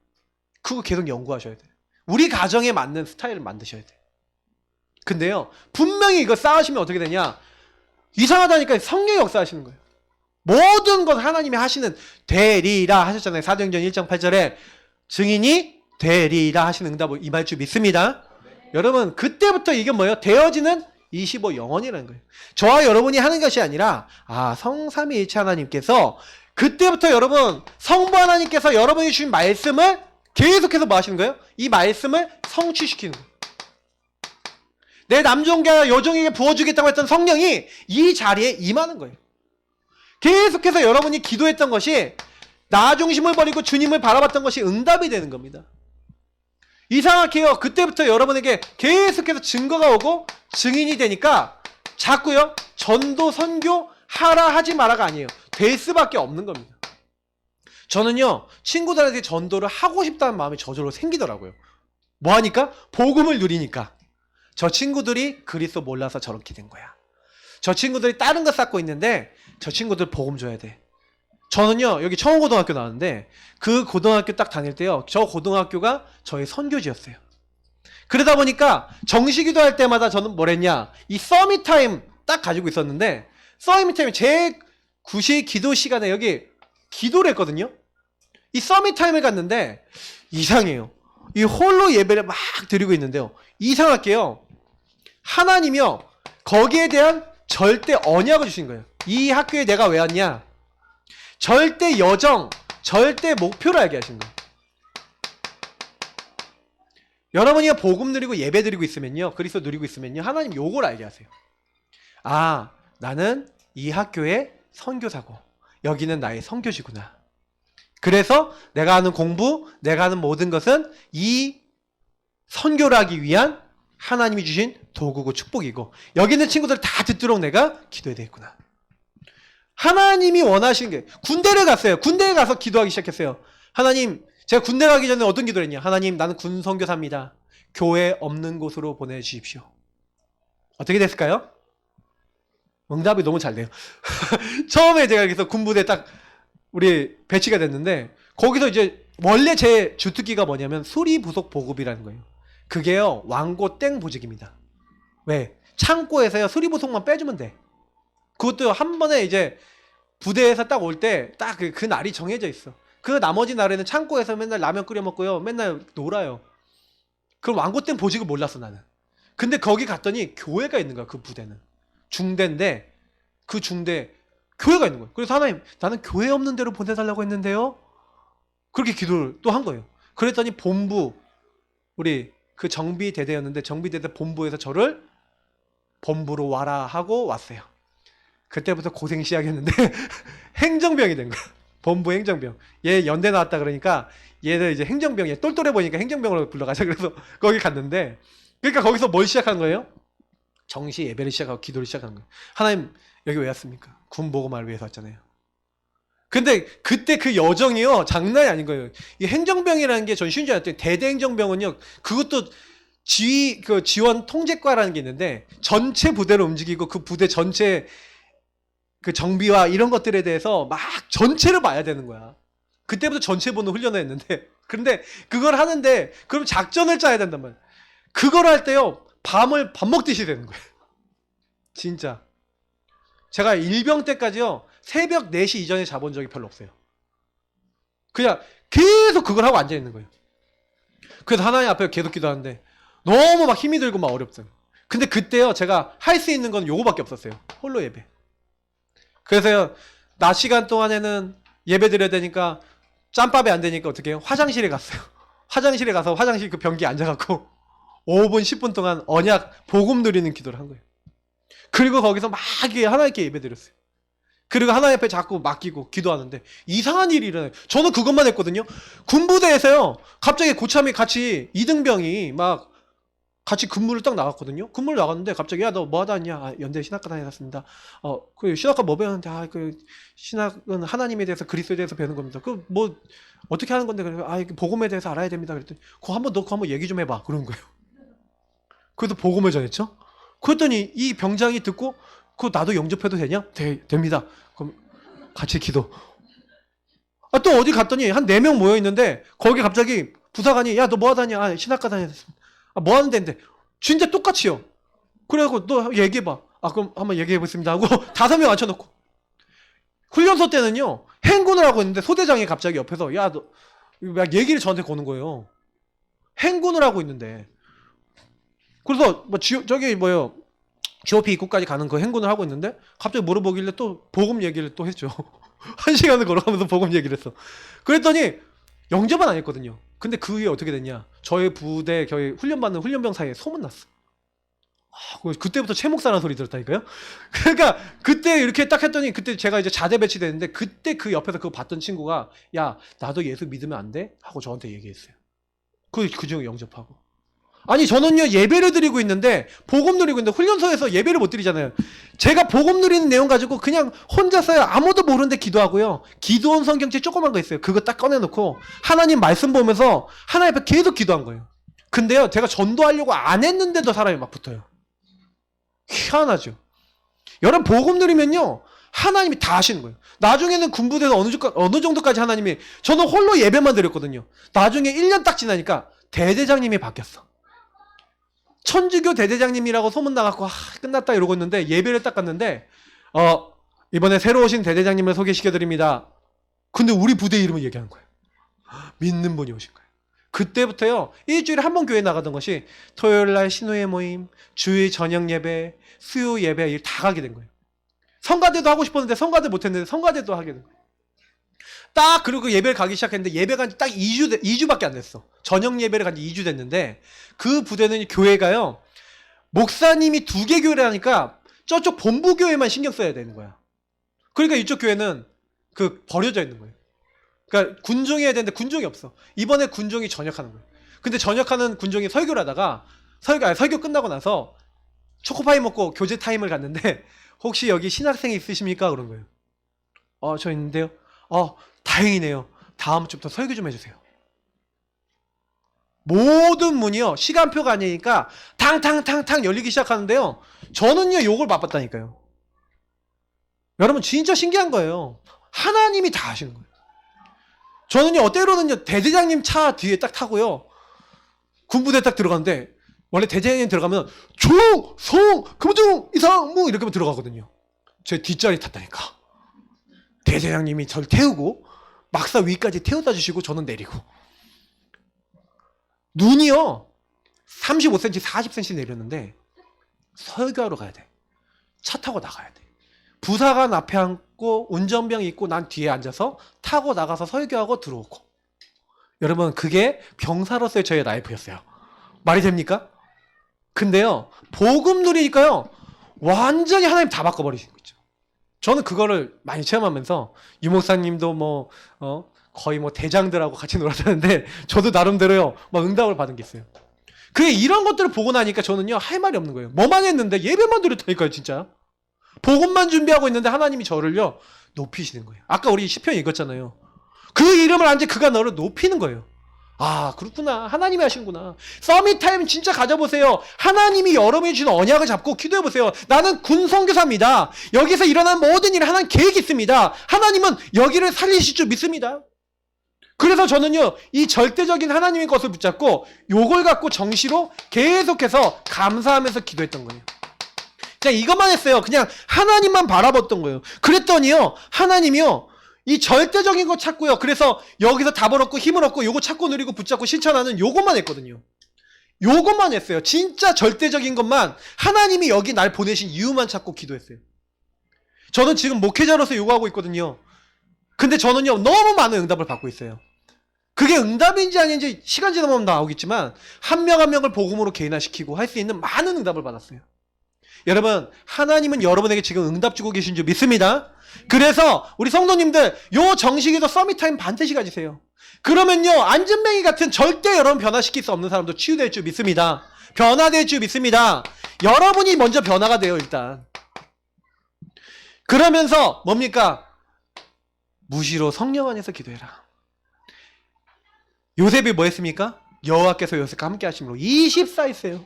그거 계속 연구하셔야 돼요. 우리 가정에 맞는 스타일을 만드셔야 돼요. 근데요 분명히 이거 쌓으시면 어떻게 되냐, 이상하다니까 성령이 역사하시는 거예요. 모든 것 하나님이 하시는 되리라 하셨잖아요. 사도행전 1장 8절에 증인이 되리라 하시는 응답을 임할 줄 믿습니다. 여러분 그때부터 이게 뭐예요? 되어지는 25 영원이라는 거예요. 저와 여러분이 하는 것이 아니라 성삼위일체 하나님께서 그때부터 여러분 성부 하나님께서 여러분이 주신 말씀을 계속해서 뭐 하시는 거예요? 이 말씀을 성취시키는 거예요. 내 남종과 여종에게 부어주겠다고 했던 성령이 이 자리에 임하는 거예요. 계속해서 여러분이 기도했던 것이 나 중심을 버리고 주님을 바라봤던 것이 응답이 되는 겁니다. 이상하게요. 그때부터 여러분에게 계속해서 증거가 오고 증인이 되니까 자꾸요. 전도 선교 하라 하지 마라가 아니에요. 될 수밖에 없는 겁니다. 저는요. 친구들한테 전도를 하고 싶다는 마음이 저절로 생기더라고요. 뭐 하니까? 복음을 누리니까. 저 친구들이 그리스도 몰라서 저렇게 된 거야. 저 친구들이 다른 거 쌓고 있는데 저 친구들 복음 줘야 돼. 저는요. 여기 청원고등학교 나왔는데 그 고등학교 딱 다닐 때요. 저 고등학교가 저의 선교지였어요. 그러다 보니까 정시기도 할 때마다 저는 뭘 했냐. 이 서밋타임 딱 가지고 있었는데 서밋타임 제 9시 기도 시간에 여기 기도를 했거든요. 이 서밋타임을 갔는데 이상해요. 이 홀로 예배를 막 드리고 있는데요. 이상하게요. 하나님이요. 거기에 대한 절대 언약을 주신 거예요. 이 학교에 내가 왜 왔냐? 절대 여정, 절대 목표를 알게 하신 거예요. 여러분이 복음 누리고 예배 드리고 있으면요. 그리스도 누리고 있으면요. 하나님 요걸 알게 하세요. 나는 이 학교의 선교사고 여기는 나의 선교지구나. 그래서 내가 하는 공부, 내가 하는 모든 것은 이 선교를 하기 위한 하나님이 주신 도구고 축복이고 여기 있는 친구들 다 듣도록 내가 기도해야 되겠구나. 하나님이 원하시는 게 군대를 갔어요. 군대에 가서 기도하기 시작했어요. 하나님, 제가 군대 가기 전에 어떤 기도를 했냐? 하나님, 나는 군 선교사입니다. 교회 없는 곳으로 보내주십시오. 어떻게 됐을까요? 응답이 너무 잘 돼요. 처음에 제가 여기서 군부대 딱 우리 배치가 됐는데 거기서 이제 원래 제 주특기가 뭐냐면 수리부속 보급이라는 거예요. 그게요 왕고 땡 보직입니다. 왜? 창고에서요 수리부속만 빼주면 돼. 그것도 한 번에 이제 부대에서 딱 올 때 딱 그 날이 정해져 있어. 그 나머지 날에는 창고에서 맨날 라면 끓여 먹고요. 맨날 놀아요. 그럼 왕고 땡 보직을 몰랐어 나는. 근데 거기 갔더니 교회가 있는 거야. 그 부대는. 중대인데 그 중대 교회가 있는 거예요. 그래서 하나님 나는 교회 없는 데로 보내달라고 했는데요. 그렇게 기도를 또 한 거예요. 그랬더니 본부 우리 그 정비대대였는데 정비대대 본부에서 저를 본부로 와라 하고 왔어요. 그때부터 고생 시작했는데 행정병이 된 거야. 본부 행정병. 얘 연대 나왔다 그러니까 얘를 이제 행정병이 똘똘해 보니까 행정병으로 불러가자. 그래서 거기 갔는데 그러니까 거기서 뭘 시작한 거예요? 정시 예배를 시작하고 기도를 시작한 거예요. 하나님 여기 왜 왔습니까? 군 보고만을 위해서 왔잖아요. 근데 그때 그 여정이요 장난이 아닌 거예요. 이 행정병이라는 게 전 쉬운 줄 알았더니 대대 행정병은요 그것도 지원 통제과라는 게 있는데 전체 부대를 움직이고 그 부대 전체 그 정비와 이런 것들에 대해서 막 전체를 봐야 되는 거야. 그때부터 전체 보는 훈련을 했는데 근데 그걸 하는데 그럼 작전을 짜야 된단 말이야. 그걸 할 때요 밤을 밥 먹듯이 되는 거예요. 진짜. 제가 일병 때까지요 새벽 4시 이전에 자본 적이 별로 없어요. 그냥 계속 그걸 하고 앉아있는 거예요. 그래서 하나님 앞에 계속 기도하는데 너무 막 힘이 들고 막 어렵어요. 근데 그때요 제가 할 수 있는 건 요거밖에 없었어요. 홀로 예배. 그래서요 낮 시간 동안에는 예배 드려야 되니까 짬밥이 안 되니까 어떻게 해요? 화장실에 갔어요. 화장실에 가서 화장실 그 변기에 앉아갖고 5분 10분 동안 언약 복음 누리는 기도를 한 거예요. 그리고 거기서 막 하나님께 예배 드렸어요. 그리고 하나님 앞에 자꾸 맡기고 기도하는데 이상한 일이 일어나요. 저는 그것만 했거든요. 군부대에서요 갑자기 고참이 같이 이등병이 막 같이 근무를 딱 나갔거든요. 근무를 나갔는데 갑자기 야 너 뭐 하다 왔냐? 연대 신학과 다녔습니다. 그 신학과 뭐 배웠는데 그 신학은 하나님에 대해서 그리스도에 대해서 배우는 겁니다. 그 뭐 어떻게 하는 건데 그래서 복음에 대해서 알아야 됩니다. 그랬더니 그거 한번 얘기 좀 해봐 그런 거예요. 그래서 복음을 전했죠. 그랬더니 이 병장이 듣고 그거 나도 영접해도 되냐? 됩니다. 그럼 같이 기도. 또 어디 갔더니 한 4명 모여있는데 거기 갑자기 부사관이 야 너 뭐 하다냐? 신학과 다녔습니다. 뭐 하는 데인데? 진짜 똑같이요. 그래갖고 너 얘기해봐. 아, 그럼 한번 얘기해 보겠습니다 하고 5명 앉혀놓고. 훈련소 때는요, 행군을 하고 있는데 소대장이 갑자기 옆에서 야, 너 막 얘기를 저한테 거는 거예요. 행군을 하고 있는데. 그래서 뭐 저기 뭐요, GOP 입구까지 가는 그 행군을 하고 있는데 갑자기 물어보길래 또 보급 얘기를 또 했죠. 1시간을 걸어가면서 보급 얘기를 했어. 그랬더니 영접은 안 했거든요. 근데 그 후에 어떻게 됐냐, 저희 부대 저희 훈련받는 훈련병 사이에 소문났어. 그때부터 최목사라는 소리 들었다니까요. 그러니까 그때 이렇게 딱 했더니, 그때 제가 이제 자대 배치됐는데 그때 그 옆에서 그거 봤던 친구가 야, 나도 예수 믿으면 안 돼? 하고 저한테 얘기했어요. 그중에 영접하고. 아니, 저는요 예배를 드리고 있는데, 복음 누리고 있는데 훈련소에서 예배를 못 드리잖아요. 제가 복음 누리는 내용 가지고 그냥 혼자서요, 아무도 모르는데 기도하고요, 기도원 성경책 조그만 거 있어요. 그거 딱 꺼내놓고 하나님 말씀 보면서 하나님 앞에 계속 기도한 거예요. 근데요, 제가 전도하려고 안 했는데도 사람이 막 붙어요. 희한하죠. 여러분, 복음 누리면요 하나님이 다 하시는 거예요. 나중에는 군부대에서 어느 정도까지 하나님이, 저는 홀로 예배만 드렸거든요. 나중에 1년 딱 지나니까 대대장님이 바뀌었어. 천주교 대대장님이라고 소문나갖고 끝났다 이러고 있는데, 예배를 딱 갔는데 이번에 새로 오신 대대장님을 소개시켜드립니다. 근데 우리 부대 이름을 얘기하는 거예요. 믿는 분이 오신 거예요. 그때부터요, 일주일에 한 번 교회 나가던 것이 토요일날 신우회 모임, 주일 저녁 예배, 수요 예배, 일 다 가게 된 거예요. 성가대도 하고 싶었는데 성가대 못했는데 성가대도 하게 된 거예요. 딱 그리고 예배를 가기 시작했는데, 예배 간 지 딱 2주밖에 안 됐어. 저녁 예배를 간 지 2주 됐는데, 그 부대는 교회가요, 목사님이 2개 교회를 하니까 저쪽 본부 교회만 신경 써야 되는 거야. 그러니까 이쪽 교회는 버려져 있는 거예요. 그러니까 군종이 해야 되는데 군종이 없어. 이번에 군종이 전역하는 거예요. 근데 전역하는 군종이 설교를 하다가 설교 끝나고 나서 초코파이 먹고 교제 타임을 갔는데, 혹시 여기 신학생이 있으십니까? 그런 거예요. 저 있는데요. 다행이네요. 다음 주부터 설교 좀 해주세요. 모든 문이요, 시간표가 아니니까 탕탕탕탕 열리기 시작하는데요, 저는요 욕을 맛봤다니까요. 여러분, 진짜 신기한 거예요. 하나님이 다 하시는 거예요. 저는요 때로는요 대대장님 차 뒤에 딱 타고요, 군부대 딱 들어가는데, 원래 대대장님 들어가면 조성 금중 이상 뭐 이렇게 들어가거든요. 제 뒷자리 탔다니까. 대대장님이 저를 태우고 막사 위까지 태워다 주시고 저는 내리고. 눈이요 35cm 40cm 내렸는데 설교하러 가야 돼. 차 타고 나가야 돼. 부사관 앞에 앉고 운전병 있고 난 뒤에 앉아서 타고 나가서 설교하고 들어오고. 여러분, 그게 병사로서의 저의 라이프였어요. 말이 됩니까? 근데요, 복음 누리니까요 완전히 하나님 다 바꿔버리신 거죠. 저는 그거를 많이 체험하면서, 유목사님도 거의 대장들하고 같이 놀았다는데, 저도 나름대로요 막 응답을 받은 게 있어요. 그게 이런 것들을 보고 나니까 저는요 할 말이 없는 거예요. 뭐만 했는데 예배만 드렸다니까요. 진짜 복음만 준비하고 있는데 하나님이 저를요 높이시는 거예요. 아까 우리 시편 읽었잖아요. 그 이름을 안 지 그가 너를 높이는 거예요. 아, 그렇구나. 하나님이 하시는구나. 서밋타임 진짜 가져보세요. 하나님이 여러분이 주신 언약을 잡고 기도해보세요. 나는 군 선교사입니다. 여기서 일어난 모든 일에 하나님 계획이 있습니다. 하나님은 여기를 살리실 줄 믿습니다. 그래서 저는요 이 절대적인 하나님의 것을 붙잡고 요걸 갖고 정시로 계속해서 감사하면서 기도했던 거예요. 그냥 이것만 했어요. 그냥 하나님만 바라봤던 거예요. 그랬더니요 하나님이요 이 절대적인 거 찾고요, 그래서 여기서 답을 얻고 힘을 얻고 요거 찾고 누리고 붙잡고 실천하는 요것만 했거든요. 요것만 했어요. 진짜 절대적인 것만, 하나님이 여기 날 보내신 이유만 찾고 기도했어요. 저는 지금 목회자로서 요구하고 있거든요. 근데 저는요 너무 많은 응답을 받고 있어요. 그게 응답인지 아닌지 시간 지나면 나오겠지만, 한 명 한 명을 복음으로 개인화시키고 할 수 있는 많은 응답을 받았어요. 여러분, 하나님은 여러분에게 지금 응답 주고 계신 줄 믿습니다. 그래서 우리 성도님들 요 정식에서 서밋타임 반드시 가지세요. 그러면요 안전뱅이 같은 절대 여러분 변화시킬 수 없는 사람도 치유될 줄 믿습니다. 변화될 줄 믿습니다. 여러분이 먼저 변화가 돼요. 일단 그러면서 뭡니까? 무시로 성령 안에서 기도해라. 요셉이 뭐 했습니까? 여호와께서 요셉과 함께 하심으로 24했어요.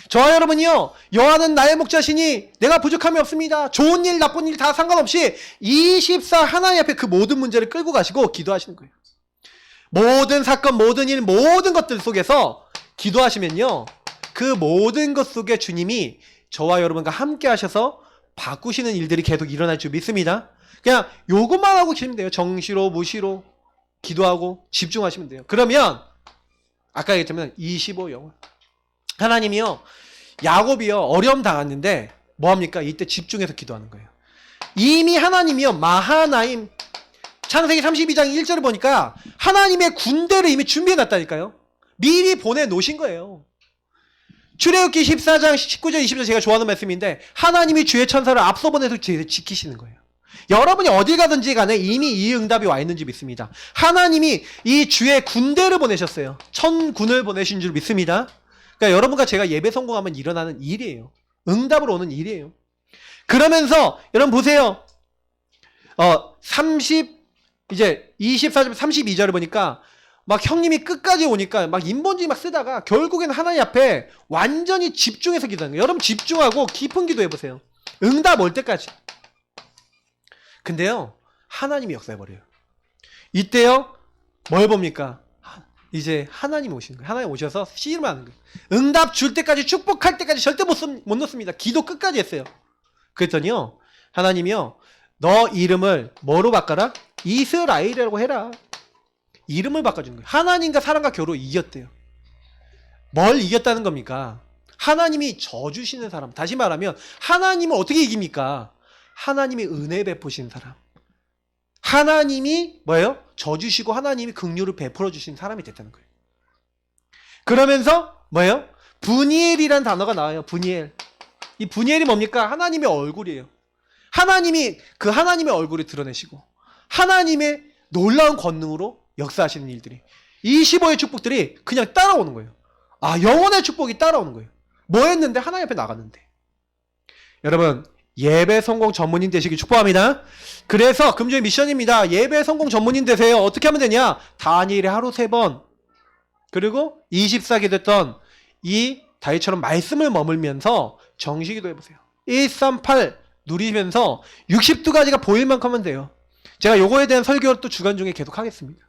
저와 여러분이요, 여호와는 나의 목자시니 내가 부족함이 없습니다. 좋은 일 나쁜 일 다 상관없이 24 하나님 앞에 그 모든 문제를 끌고 가시고 기도하시는 거예요. 모든 사건, 모든 일, 모든 것들 속에서 기도하시면요 그 모든 것 속에 주님이 저와 여러분과 함께 하셔서 바꾸시는 일들이 계속 일어날 줄 믿습니다. 그냥 요것만 하고 계시면 돼요. 정시로 무시로 기도하고 집중하시면 돼요. 그러면 아까 얘기했지만 25영혼 하나님이요 야곱이요 어려움 당했는데 뭐합니까? 이때 집중해서 기도하는 거예요. 이미 하나님이요 마하나임 창세기 32장 1절을 보니까 하나님의 군대를 이미 준비해 놨다니까요. 미리 보내놓으신 거예요. 출애굽기 14장 19절 20절 제가 좋아하는 말씀인데 하나님이 주의 천사를 앞서 보내서 지키시는 거예요. 여러분이 어딜 가든지 간에 이미 이 응답이 와 있는 줄 믿습니다. 하나님이 이 주의 군대를 보내셨어요. 천군을 보내신 줄 믿습니다. 그러니까 여러분과 제가 예배 성공하면 일어나는 일이에요. 응답으로 오는 일이에요. 그러면서 여러분 보세요. 24절 32절을 보니까 막 형님이 끝까지 오니까 막 인본주의 막 쓰다가 결국엔 하나님 앞에 완전히 집중해서 기도하는 거예요. 여러분 집중하고 깊은 기도해 보세요. 응답 올 때까지. 근데요 하나님이 역사해버려요. 이때요 뭘 봅니까? 이제 하나님 오시는 거예요. 하나님 오셔서 씨름하는 거예요. 응답 줄 때까지 축복할 때까지 절대 못 놓습니다. 기도 끝까지 했어요. 그랬더니요 하나님이요 너 이름을 뭐로 바꿔라? 이스라엘이라고 해라. 이름을 바꿔주는 거예요. 하나님과 사람과 겨루 이겼대요. 뭘 이겼다는 겁니까? 하나님이 져주시는 사람. 다시 말하면 하나님은 어떻게 이깁니까? 하나님이 은혜 베푸신 사람. 하나님이 뭐예요? 져주시고 하나님이 긍휼을 베풀어 주신 사람이 됐다는 거예요. 그러면서 뭐예요? 분이엘이라는 단어가 나와요. 분이엘. 이 분이엘이 뭡니까? 하나님의 얼굴이에요. 하나님이 그 하나님의 얼굴을 드러내시고 하나님의 놀라운 권능으로 역사하시는 일들이 25의 축복들이 그냥 따라오는 거예요. 아 영원의 축복이 따라오는 거예요. 뭐 했는데? 하나님 앞에 나갔는데. 여러분 예배 성공 전문인 되시길 축복합니다. 그래서 금주의 미션입니다. 예배 성공 전문인 되세요. 어떻게 하면 되냐? 다니엘이 하루 3번 그리고 24기 됐던 이 다윗처럼 말씀을 머물면서 정시기도 해보세요. 138 누리면서 62가지가 보일 만큼 하면 돼요. 제가 요거에 대한 설교를 또 주간 중에 계속 하겠습니다.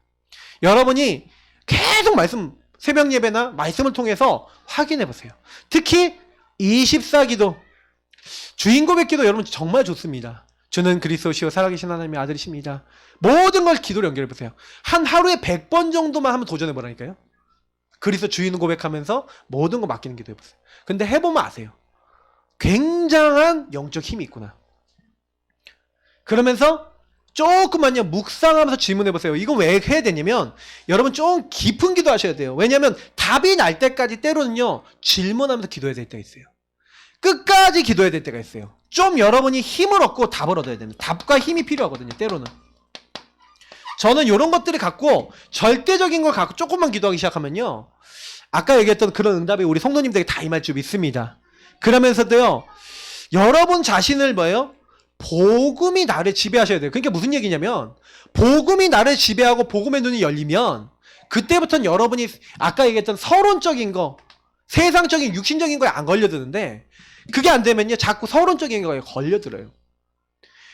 여러분이 계속 말씀 새벽 예배나 말씀을 통해서 확인해 보세요. 특히 24기도 주인 고백기도 여러분 정말 좋습니다. 주는 그리스도시요 살아계신 하나님의 아들이십니다. 모든 걸 기도로 연결해 보세요. 한 하루에 100번 정도만 한번 도전해 보라니까요. 그리스도 주인 고백하면서 모든 거 맡기는 기도 해보세요. 근데 해보면 아세요. 굉장한 영적 힘이 있구나. 그러면서 조금만요 묵상하면서 질문해보세요. 이건 왜 해야 되냐면 여러분 좀 깊은 기도 하셔야 돼요. 왜냐하면 답이 날 때까지 때로는요 질문하면서 기도해야 될 때가 있어요. 끝까지 기도해야 될 때가 있어요. 좀 여러분이 힘을 얻고 답을 얻어야 됩니다. 답과 힘이 필요하거든요. 때로는. 저는 이런 것들을 갖고 절대적인 걸 갖고 조금만 기도하기 시작하면요 아까 얘기했던 그런 응답이 우리 성도님들에게 다 임할 줄 믿습니다. 그러면서도요 여러분 자신을 뭐예요? 복음이 나를 지배하셔야 돼요. 그러니까 무슨 얘기냐면 복음이 나를 지배하고 복음의 눈이 열리면 그때부터는 여러분이 아까 얘기했던 서론적인 거 세상적인 육신적인 거에 안 걸려드는데 그게 안 되면요 자꾸 서론적인 거에 걸려들어요.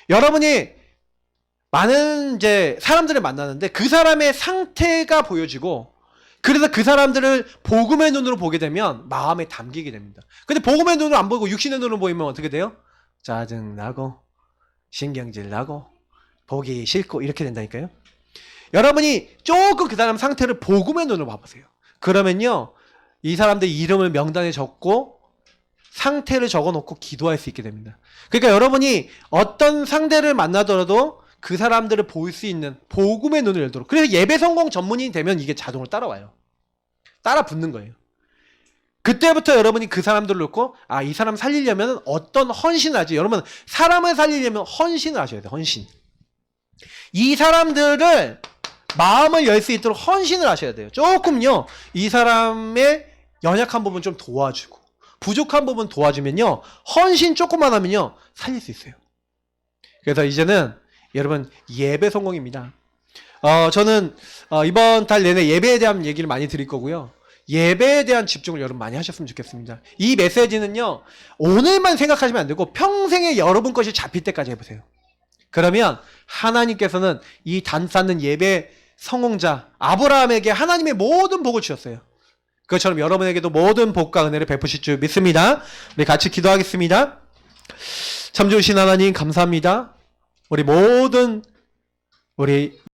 여러분이 많은 이제 사람들을 만나는데 그 사람의 상태가 보여지고 그래서 그 사람들을 복음의 눈으로 보게 되면 마음에 담기게 됩니다. 근데 복음의 눈으로 안 보고 육신의 눈으로 보이면 어떻게 돼요? 짜증나고 신경질 나고 보기 싫고 이렇게 된다니까요. 여러분이 조금 그 사람 상태를 복음의 눈으로 봐보세요. 그러면요 이 사람들 이름을 명단에 적고 상태를 적어놓고 기도할 수 있게 됩니다. 그러니까 여러분이 어떤 상대를 만나더라도 그 사람들을 볼 수 있는 복음의 눈을 열도록. 그래서 예배 성공 전문인이 되면 이게 자동으로 따라와요. 따라 붙는 거예요. 그때부터 여러분이 그 사람들을 놓고 아, 이 사람 살리려면 어떤 헌신을 하지. 여러분 사람을 살리려면 헌신을 하셔야 돼요. 헌신. 이 사람들을 마음을 열 수 있도록 헌신을 하셔야 돼요. 조금요 이 사람의 연약한 부분 좀 도와주고 부족한 부분 도와주면요 헌신 조금만 하면요 살릴 수 있어요. 그래서 이제는 여러분 예배 성공입니다. 저는 이번 달 내내 예배에 대한 얘기를 많이 드릴 거고요. 예배에 대한 집중을 여러분 많이 하셨으면 좋겠습니다. 이 메시지는요 오늘만 생각하시면 안 되고 평생에 여러분 것이 잡힐 때까지 해보세요. 그러면 하나님께서는 이 단 쌓는 예배 성공자 아브라함에게 하나님의 모든 복을 주셨어요. 그것처럼 여러분에게도 모든 복과 은혜를 베푸실 줄 믿습니다. 우리 같이 기도하겠습니다. 참 좋으신 하나님 감사합니다. 우리 모든 우리